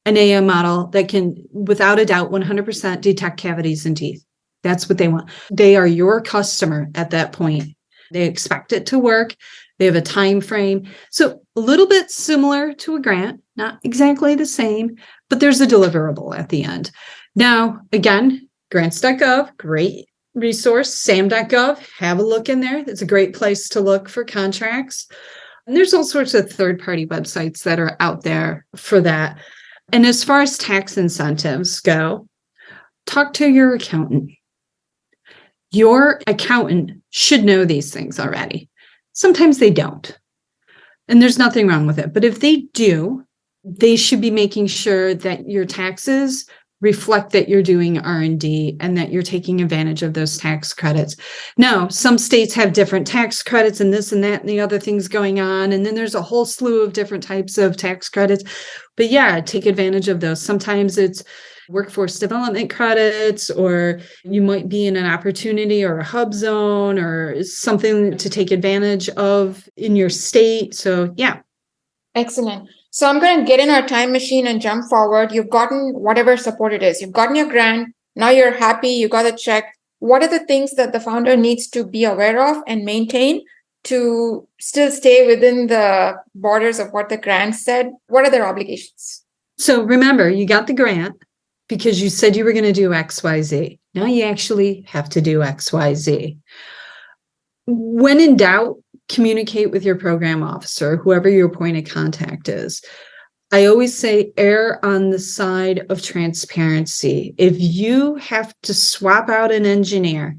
Speaker 2: an AI model that can, without a doubt, 100% detect cavities in teeth. That's what they want. They are your customer at that point. They expect it to work. They have a time frame. So a little bit similar to a grant, not exactly the same, but there's a deliverable at the end. Now, again, grants.gov, great resource. SAM.gov, have a look in there. It's a great place to look for contracts. And there's all sorts of third-party websites that are out there for that. And as far as tax incentives go, talk to your accountant. Your accountant should know these things already. Sometimes they don't, and there's nothing wrong with it. But if they do, they should be making sure that your taxes reflect that you're doing R&D and that you're taking advantage of those tax credits. Now, some states have different tax credits and this and that and the other things going on. And then there's a whole slew of different types of tax credits. But yeah, take advantage of those. Sometimes it's workforce development credits, or you might be in an opportunity or a hub zone or something to take advantage of in your state. So yeah.
Speaker 1: Excellent. So I'm going to get in our time machine and jump forward. You've gotten whatever support it is. You've gotten your grant. Now you're happy. You got a check. What are the things that the founder needs to be aware of and maintain to still stay within the borders of what the grant said? What are their obligations?
Speaker 2: So remember, you got the grant because you said you were going to do XYZ. Now you actually have to do XYZ. When in doubt, communicate with your program officer, whoever your point of contact is. I always say err on the side of transparency. If you have to swap out an engineer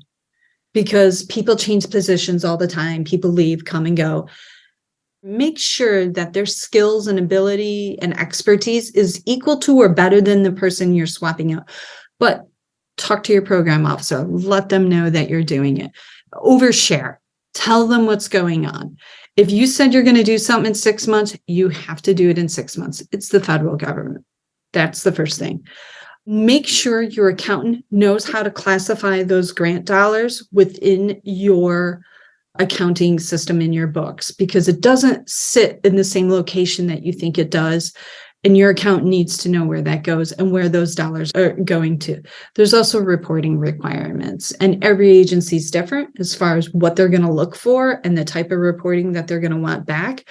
Speaker 2: because people change positions all the time, people leave, come and go, make sure that their skills and ability and expertise is equal to or better than the person you're swapping out. But talk to your program officer, let them know that you're doing it. Overshare. Tell them what's going on. If you said you're going to do something in 6 months, you have to do it in 6 months. It's the federal government. That's the first thing. Make sure your accountant knows how to classify those grant dollars within your accounting system in your books, because it doesn't sit in the same location that you think it does. And your accountant needs to know where that goes and where those dollars are going to. There's also reporting requirements, and every agency is different as far as what they're going to look for and the type of reporting that they're going to want back.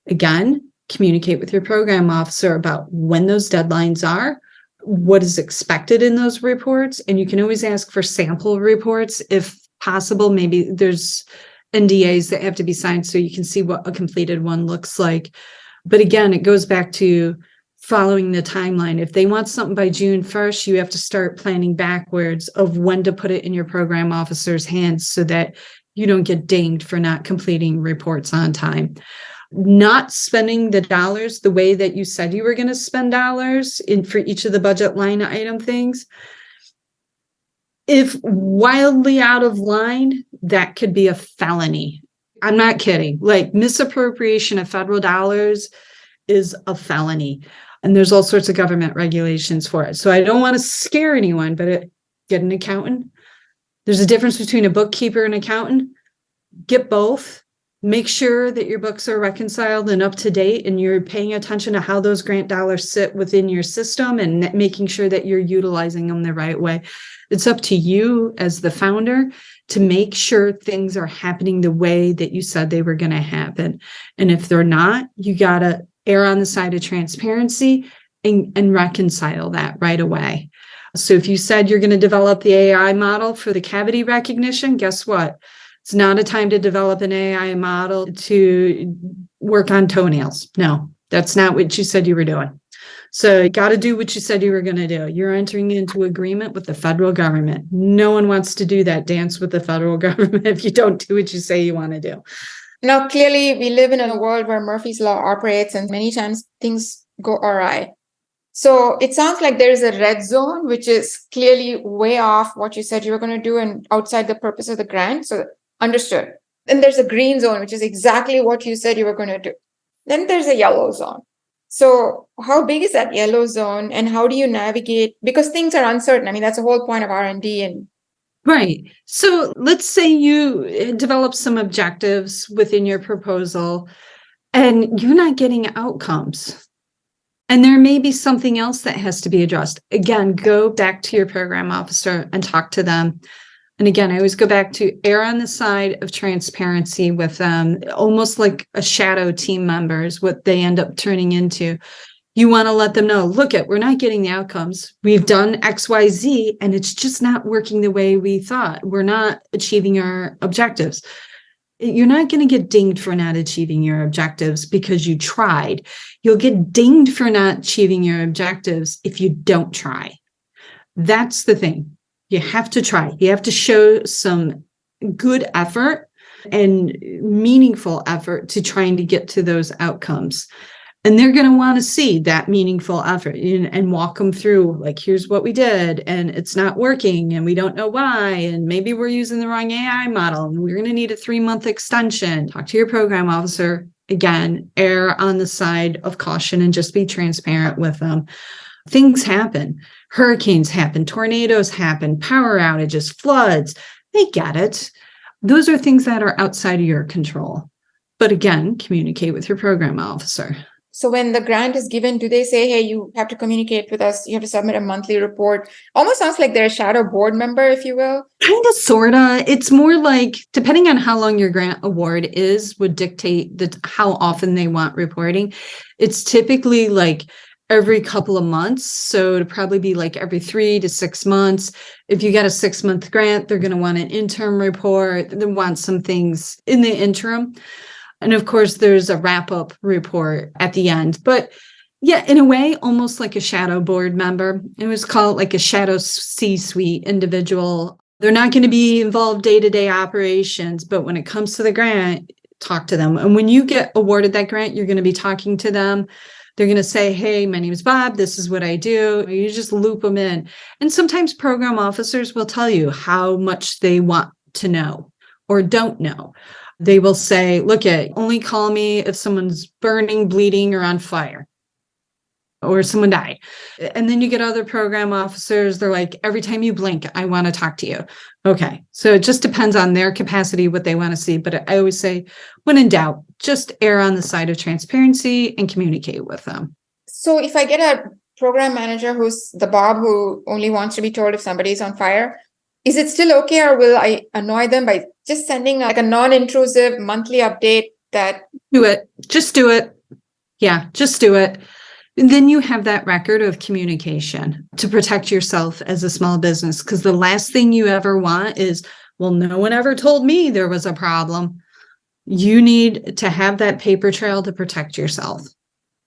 Speaker 2: Again, communicate with your program officer about when those deadlines are, what is expected in those reports. And you can always ask for sample reports if possible. Maybe there's NDAs that have to be signed so you can see what a completed one looks like. But again, it goes back to following the timeline. If they want something by June 1st, you have to start planning backwards of when to put it in your program officer's hands so that you don't get dinged for not completing reports on time. Not spending the dollars the way that you said you were going to spend dollars for each of the budget line item things. If wildly out of line, that could be a felony. I'm not kidding. Like, misappropriation of federal dollars is a felony. And there's all sorts of government regulations for it. So I don't want to scare anyone, but get an accountant. There's a difference between a bookkeeper and accountant. Get both. Make sure that your books are reconciled and up to date, and you're paying attention to how those grant dollars sit within your system and making sure that you're utilizing them the right way. It's up to you as the founder to make sure things are happening the way that you said they were going to happen. And if they're not, you got to err on the side of transparency and reconcile that right away. So if you said you're going to develop the AI model for the cavity recognition, guess what? It's not a time to develop an AI model to work on toenails. No, that's not what you said you were doing. So you got to do what you said you were going to do. You're entering into agreement with the federal government. No one wants to do that dance with the federal government if you don't do what you say you want to do.
Speaker 1: Now, clearly, we live in a world where Murphy's Law operates, and many times things go awry. So it sounds like there is a red zone, which is clearly way off what you said you were going to do and outside the purpose of the grant. So understood. Then there's a green zone, which is exactly what you said you were going to do. Then there's a yellow zone. So how big is that yellow zone, and how do you navigate? Because things are uncertain. I mean, that's the whole point of R&D. And
Speaker 2: right. So let's say you develop some objectives within your proposal and you're not getting outcomes. And there may be something else that has to be addressed. Again, go back to your program officer and talk to them. And again, I always go back to err on the side of transparency with them, almost like a shadow team member is what they end up turning into. You want to let them know, look, we're not getting the outcomes. We've done X, Y, Z, and it's just not working the way we thought. We're not achieving our objectives. You're not going to get dinged for not achieving your objectives because you tried. You'll get dinged for not achieving your objectives if you don't try. That's the thing. You have to try. You have to show some good effort and meaningful effort to trying to get to those outcomes. And they're going to want to see that meaningful effort and walk them through, like, here's what we did, and it's not working, and we don't know why, and maybe we're using the wrong AI model, and we're going to need a 3-month extension. Talk to your program officer. Again, err on the side of caution and just be transparent with them. Things happen. Hurricanes happen, tornadoes happen, power outages, floods. They get it. Those are things that are outside of your control. But again, communicate with your program officer.
Speaker 1: So when the grant is given, do they say, hey, you have to communicate with us, you have to submit a monthly report? Almost sounds like they're a shadow board member, if you will.
Speaker 2: Kind of, sort of. It's more like, depending on how long your grant award is, would dictate how often they want reporting. It's typically like every couple of months. So it'd probably be like every 3 to 6 months. If you get a 6-month grant, they're going to want an interim report. They want some things in the interim. And of course, there's a wrap-up report at the end. But yeah, in a way, almost like a shadow board member. It was called like a shadow C-suite individual. They're not going to be involved day-to-day operations, but when it comes to the grant, talk to them. And when you get awarded that grant, you're going to be talking to them. They're going to say, hey, my name is Bob. This is what I do. You just loop them in. And sometimes program officers will tell you how much they want to know or don't know. They will say, look, only call me if someone's burning, bleeding, or on fire, or someone died. And then you get other program officers. They're like, every time you blink, I want to talk to you. Okay. So it just depends on their capacity, what they want to see. But I always say, when in doubt, just err on the side of transparency and communicate with them.
Speaker 1: So if I get a program manager who's the Bob who only wants to be told if somebody's on fire, is it still okay, or will I annoy them by just sending like a non-intrusive monthly update that...
Speaker 2: Do it. Just do it. Yeah, just do it. And then you have that record of communication to protect yourself as a small business, because the last thing you ever want is, well, no one ever told me there was a problem. You need to have that paper trail to protect yourself.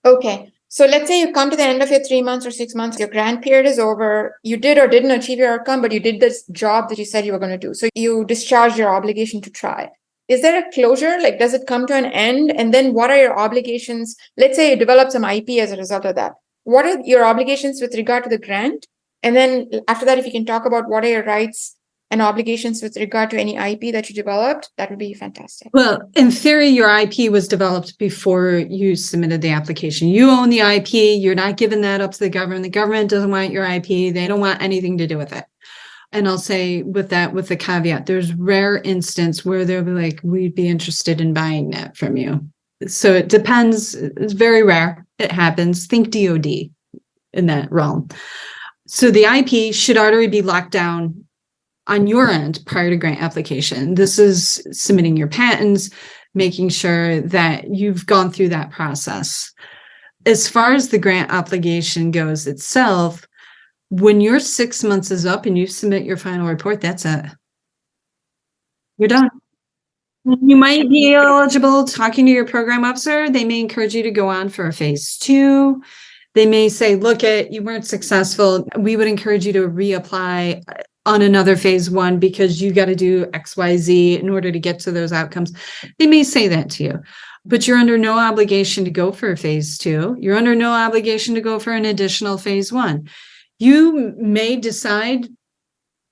Speaker 1: Okay. So let's say you come to the end of your 3 months or 6 months, your grant period is over. You did or didn't achieve your outcome, but you did this job that you said you were going to do. So you discharged your obligation to try. Is there a closure? Like, does it come to an end? And then what are your obligations? Let's say you develop some IP as a result of that. What are your obligations with regard to the grant? And then after that, if you can talk about what are your rights and obligations with regard to any IP that you developed, that would be fantastic.
Speaker 2: Well, in theory, your IP was developed before you submitted the application. You own the IP. You're not giving that up to the government. The government doesn't want your IP. They don't want anything to do with it. And I'll say with the caveat, there's rare instance where they'll be like, we'd be interested in buying that from you. So it depends. It's very rare. It happens. Think DOD in that realm. So the IP should already be locked down on your end prior to grant application. This is submitting your patents, making sure that you've gone through that process. As far as the grant obligation goes itself, when your 6 months is up and you submit your final report, that's it. You're done. You might be eligible. Talking to your program officer, they may encourage you to go on for a phase 2. They may say, look, you weren't successful. We would encourage you to reapply on another phase 1 because you got to do XYZ in order to get to those outcomes. They may say that to you, but you're under no obligation to go for a phase 2. You're under no obligation to go for an additional phase 1. You may decide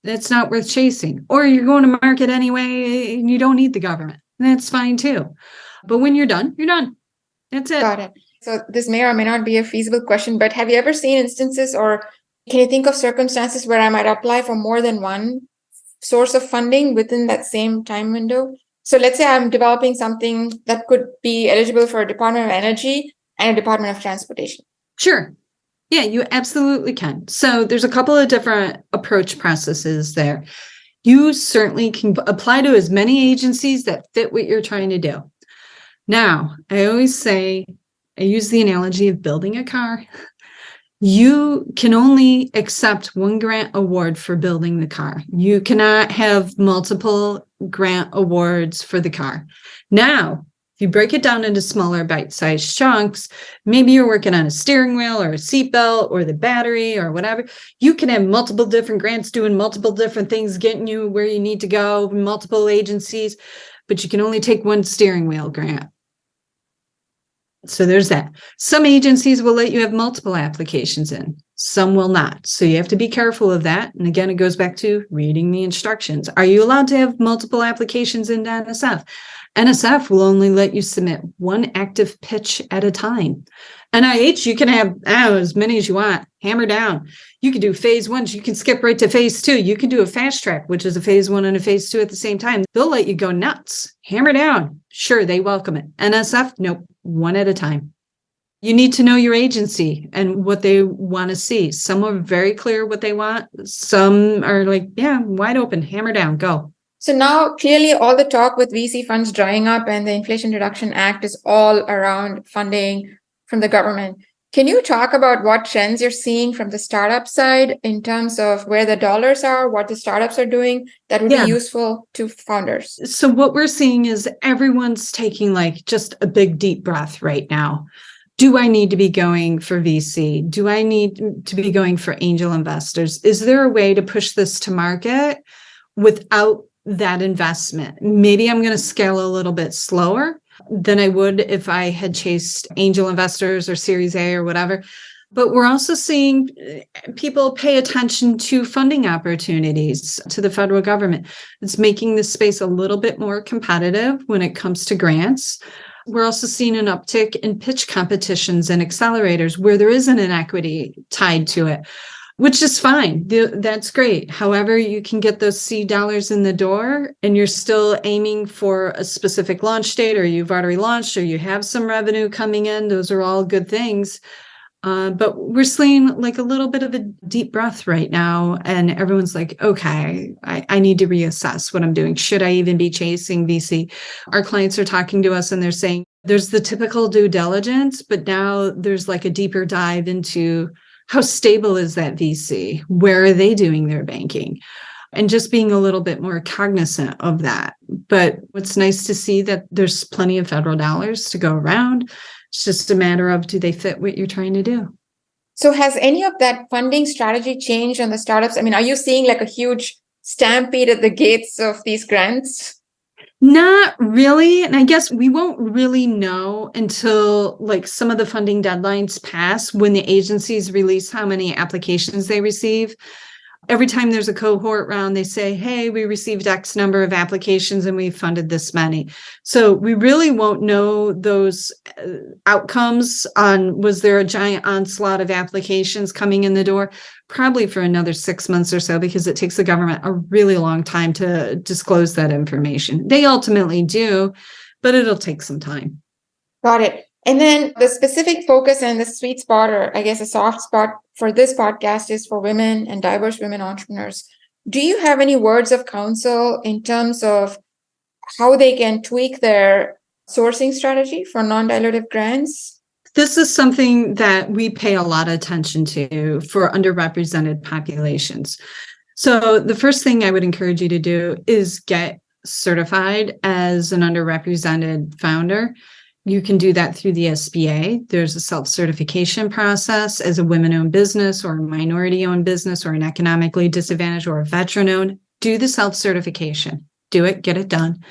Speaker 2: that's not worth chasing, or you're going to market anyway and you don't need the government. That's fine too. But when you're done, you're done. That's it.
Speaker 1: Got it. So this may or may not be a feasible question, but have you ever seen instances, or can you think of circumstances where I might apply for more than one source of funding within that same time window? So let's say I'm developing something that could be eligible for a Department of Energy and a Department of Transportation.
Speaker 2: Sure. Yeah, you absolutely can. So there's a couple of different approach processes there. You certainly can apply to as many agencies that fit what you're trying to do. Now, I always say, I use the analogy of building a car. You can only accept one grant award for building the car. You cannot have multiple grant awards for the car. Now, if you break it down into smaller bite-sized chunks, maybe you're working on a steering wheel or a seatbelt or the battery or whatever. You can have multiple different grants doing multiple different things, getting you where you need to go, multiple agencies, but you can only take one steering wheel grant. So there's that. Some agencies will let you have multiple applications in. Some will not. So you have to be careful of that. And again, it goes back to reading the instructions. Are you allowed to have multiple applications into NSF? NSF will only let you submit one active pitch at a time. NIH, you can have as many as you want, hammer down. You can do phase 1, you can skip right to phase 2. You can do a fast track, which is a phase 1 and a phase 2 at the same time. They'll let you go nuts, hammer down. Sure, they welcome it. NSF, nope, one at a time. You need to know your agency and what they want to see. Some are very clear what they want. Some are like, yeah, wide open, hammer down, go.
Speaker 1: So now clearly all the talk with VC funds drying up and the Inflation Reduction Act is all around funding from the government. Can you talk about what trends you're seeing from the startup side in terms of where the dollars are, what the startups are doing that would be useful to founders?
Speaker 2: So what we're seeing is everyone's taking like just a big deep breath right now. Do I need to be going for VC? Do I need to be going for angel investors? Is there a way to push this to market without that investment? Maybe I'm going to scale a little bit slower than I would if I had chased angel investors or Series A or whatever. But we're also seeing people pay attention to funding opportunities to the federal government. It's making this space a little bit more competitive when it comes to grants. We're also seeing an uptick in pitch competitions and accelerators where there isn't an equity tied to it, which is fine. That's great. However, you can get those seed dollars in the door and you're still aiming for a specific launch date, or you've already launched, or you have some revenue coming in. Those are all good things. But we're seeing like a little bit of a deep breath right now. And everyone's like, okay, I need to reassess what I'm doing. Should I even be chasing VC? Our clients are talking to us and they're saying there's the typical due diligence, but now there's like a deeper dive into how stable is that VC? Where are they doing their banking? And just being a little bit more cognizant of that. But it's nice to see that there's plenty of federal dollars to go around. It's just a matter of, do they fit what you're trying to do?
Speaker 1: So has any of that funding strategy changed on the startups? I mean, are you seeing like a huge stampede at the gates of these grants?
Speaker 2: Not really. And I guess we won't really know until like some of the funding deadlines pass, when the agencies release how many applications they receive. Every time there's a cohort round, they say, hey, we received X number of applications and we funded this many. So we really won't know those outcomes on, was there a giant onslaught of applications coming in the door? Probably for another 6 months or so, because it takes the government a really long time to disclose that information. They ultimately do, but it'll take some time.
Speaker 1: Got it. And then the specific focus and the sweet spot, or I guess a soft spot for this podcast, is for women and diverse women entrepreneurs. Do you have any words of counsel in terms of how they can tweak their sourcing strategy for non-dilutive grants?
Speaker 2: This is something that we pay a lot of attention to for underrepresented populations. So the first thing I would encourage you to do is get certified as an underrepresented founder. You can do that through the SBA. There's a self-certification process as a women-owned business or a minority-owned business or an economically disadvantaged or a veteran-owned. Do the self-certification. Do it, get it done.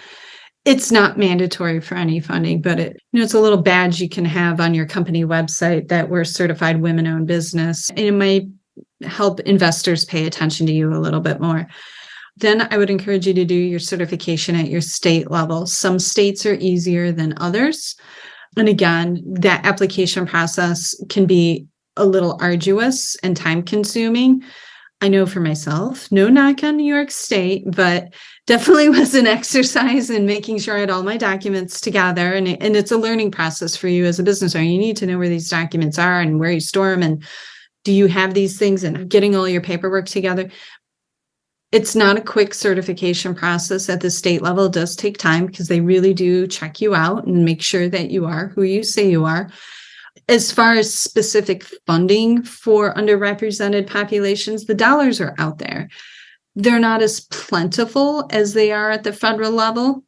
Speaker 2: It's not mandatory for any funding, but it's a little badge you can have on your company website that we're certified women-owned business. And it might help investors pay attention to you a little bit more. Then I would encourage you to do your certification at your state level. Some states are easier than others. And again, that application process can be a little arduous and time consuming. I know for myself, no knock on New York State, but definitely was an exercise in making sure I had all my documents together. And it's a learning process for you as a business owner. You need to know where these documents are and where you store them. And do you have these things, and getting all your paperwork together. It's not a quick certification process at the state level. It does take time because they really do check you out and make sure that you are who you say you are. As far as specific funding for underrepresented populations, the dollars are out there. They're not as plentiful as they are at the federal level.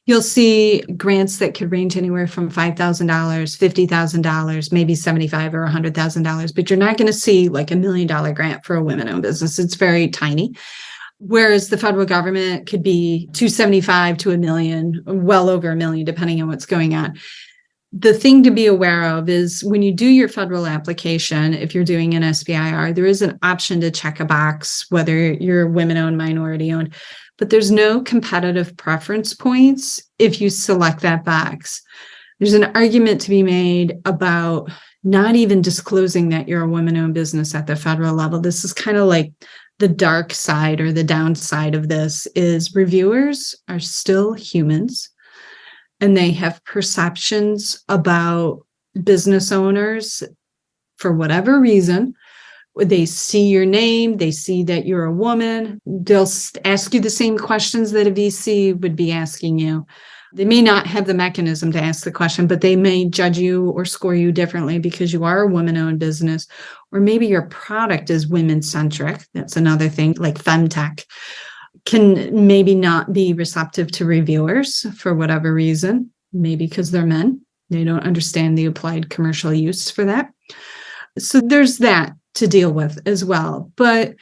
Speaker 2: You'll see grants that could range anywhere from $5,000, $50,000, maybe $75,000 or $100,000, but you're not going to see like $1 million grant for a women-owned business. It's very tiny. Whereas the federal government could be $275,000 to $1 million, well over $1 million, depending on what's going on. The thing to be aware of is when you do your federal application, if you're doing an SBIR, there is an option to check a box, whether you're women-owned, minority-owned, but there's no competitive preference points if you select that box. There's an argument to be made about not even disclosing that you're a women-owned business at the federal level. This is kind of like the dark side or the downside of this is reviewers are still humans. And they have perceptions about business owners for whatever reason. They see your name, they see that you're a woman, they'll ask you the same questions that a VC would be asking you. They may not have the mechanism to ask the question, but they may judge you or score you differently because you are a woman-owned business, or maybe your product is women-centric. That's another thing, like femtech can maybe not be receptive to reviewers for whatever reason, maybe because they're men. They don't understand the applied commercial use for that. So there's that to deal with as well. But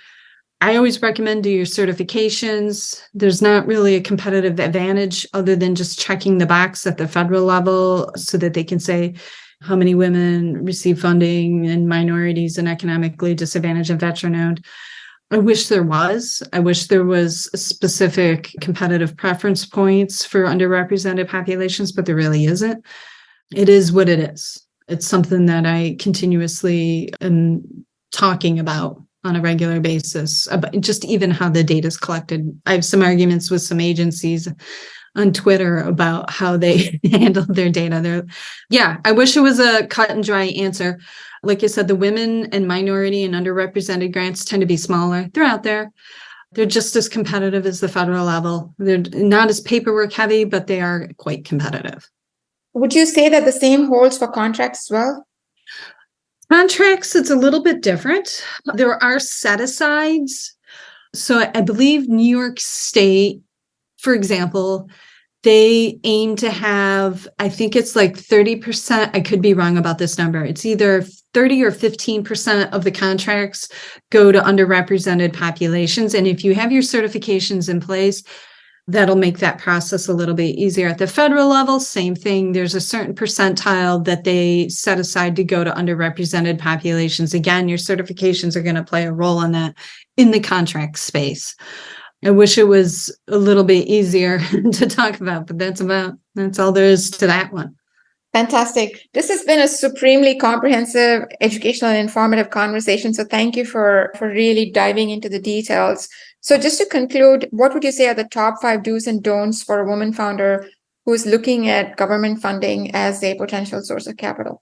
Speaker 2: I always recommend do your certifications. There's not really a competitive advantage other than just checking the box at the federal level so that they can say how many women receive funding and minorities and economically disadvantaged and veteran-owned. I wish there was. I wish there was specific competitive preference points for underrepresented populations, but there really isn't. It is what it is. It's something that I continuously am talking about on a regular basis, about just even how the data is collected. I have some arguments with some agencies on Twitter about how they handle their data. I wish it was a cut and dry answer. Like I said, the women and minority and underrepresented grants tend to be smaller. They're out there. They're just as competitive as the federal level. They're not as paperwork heavy, but they are quite competitive.
Speaker 1: Would you say that the same holds for contracts as well?
Speaker 2: Contracts, it's a little bit different. There are set-asides. So I believe New York State, for example, they aim to have, I think it's like 30%. I could be wrong about this number. It's either 30 or 15% of the contracts go to underrepresented populations. And if you have your certifications in place, that'll make that process a little bit easier. At the federal level, same thing. There's a certain percentile that they set aside to go to underrepresented populations. Again, your certifications are going to play a role in that in the contract space. I wish it was a little bit easier to talk about, but that's all there is to that one.
Speaker 1: Fantastic. This has been a supremely comprehensive, educational, and informative conversation. So thank you for really diving into the details. So just to conclude, what would you say are the top 5 do's and don'ts for a woman founder who's looking at government funding as a potential source of capital?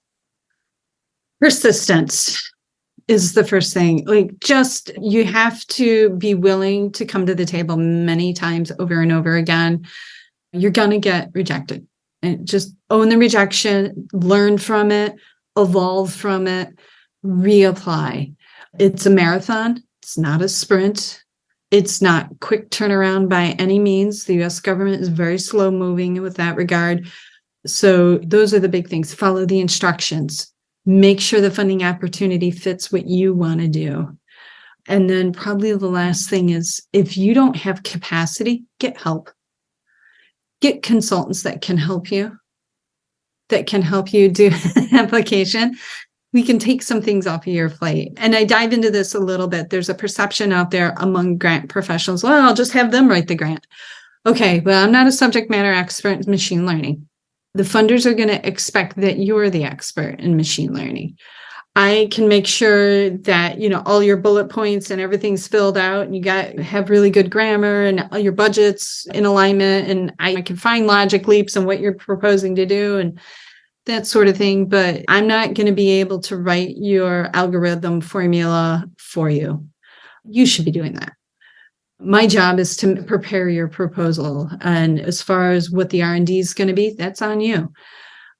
Speaker 2: Persistence is the first thing. You have to be willing to come to the table many times over and over again. You're going to get rejected. And just own the rejection, learn from it, evolve from it, reapply. It's a marathon. It's not a sprint. It's not quick turnaround by any means. The U.S. government is very slow moving with that regard. So those are the big things. Follow the instructions. Make sure the funding opportunity fits what you want to do. And then probably the last thing is if you don't have capacity, get help. Get consultants that can help you do application. We can take some things off of your plate. And I dive into this a little bit. There's a perception out there among grant professionals. Well, I'll just have them write the grant. Okay, well, I'm not a subject matter expert in machine learning. The funders are going to expect that you're the expert in machine learning. I can make sure that, all your bullet points and everything's filled out and have really good grammar and all your budgets in alignment. And I can find logic leaps on what you're proposing to do and that sort of thing. But I'm not going to be able to write your algorithm formula for you. You should be doing that. My job is to prepare your proposal. And as far as what the R&D is going to be, that's on you.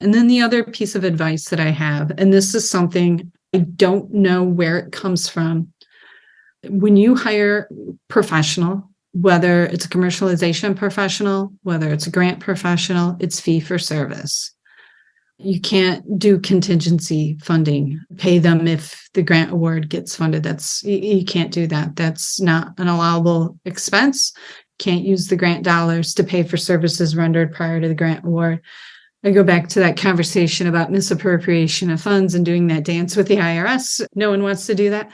Speaker 2: And then the other piece of advice that I have, and this is something I don't know where it comes from. When you hire professional, whether it's a commercialization professional, whether it's a grant professional, it's fee for service. You can't do contingency funding, pay them if the grant award gets funded. You can't do that. That's not an allowable expense. Can't use the grant dollars to pay for services rendered prior to the grant award. I go back to that conversation about misappropriation of funds and doing that dance with the IRS. No one wants to do that.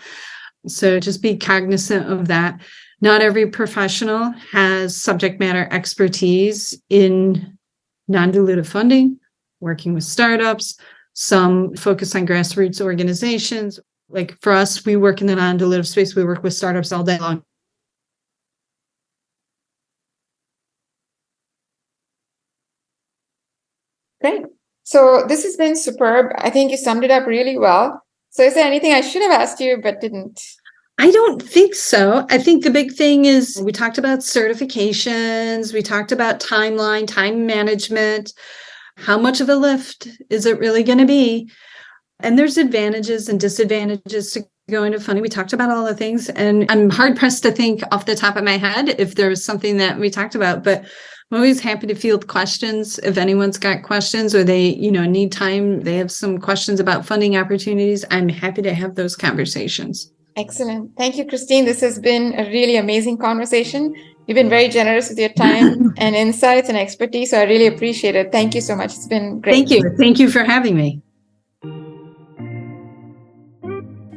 Speaker 2: So just be cognizant of that. Not every professional has subject matter expertise in non-dilutive funding, working with startups. Some focus on grassroots organizations. Like for us, we work in the non-dilutive space. We work with startups all day long.
Speaker 1: Great. So this has been superb. I think you summed it up really well. So is there anything I should have asked you but didn't?
Speaker 2: I don't think so. I think the big thing is we talked about certifications. We talked about timeline, time management. How much of a lift is it really going to be? And there's advantages and disadvantages to going to funding. We talked about all the things, and I'm hard pressed to think off the top of my head if there's something that we talked about, but I'm always happy to field questions. If anyone's got questions or they, need time, they have some questions about funding opportunities, I'm happy to have those conversations.
Speaker 1: Excellent. Thank you, Christine. This has been a really amazing conversation. You've been very generous with your time and insights and expertise. So I really appreciate it. Thank you so much. It's been great.
Speaker 2: Thank you. Thank you for having me.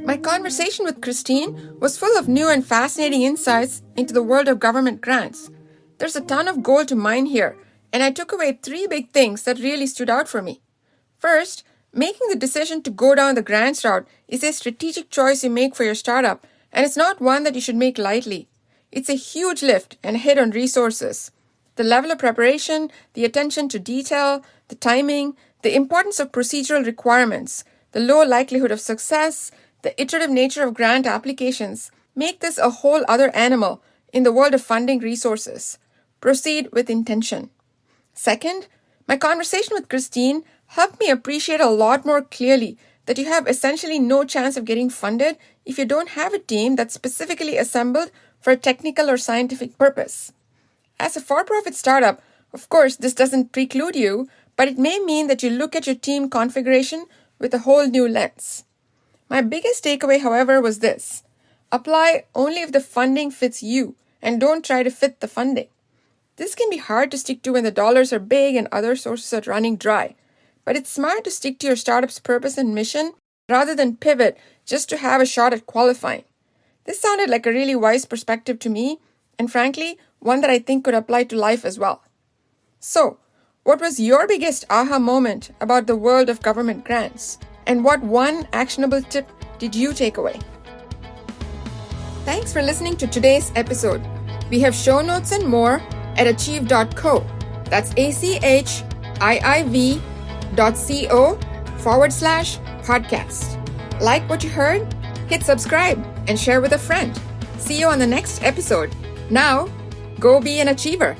Speaker 1: My conversation with Christine was full of new and fascinating insights into the world of government grants. There's a ton of gold to mine here, and I took away 3 big things that really stood out for me. First, making the decision to go down the grants route is a strategic choice you make for your startup, and it's not one that you should make lightly. It's a huge lift and hit on resources. The level of preparation, the attention to detail, the timing, the importance of procedural requirements, the low likelihood of success, the iterative nature of grant applications make this a whole other animal in the world of funding resources. Proceed with intention. Second, my conversation with Christine helped me appreciate a lot more clearly that you have essentially no chance of getting funded if you don't have a team that's specifically assembled for a technical or scientific purpose. As a for-profit startup, of course, this doesn't preclude you, but it may mean that you look at your team configuration with a whole new lens. My biggest takeaway, however, was this: apply only if the funding fits you and don't try to fit the funding. This can be hard to stick to when the dollars are big and other sources are running dry, but it's smart to stick to your startup's purpose and mission rather than pivot just to have a shot at qualifying. This sounded like a really wise perspective to me, and frankly, one that I think could apply to life as well. So, what was your biggest aha moment about the world of government grants? And what one actionable tip did you take away? Thanks for listening to today's episode. We have show notes and more at achieve.co. That's achiiv.co/podcast. Like what you heard? Hit subscribe and share with a friend. See you on the next episode. Now, go be an achiever.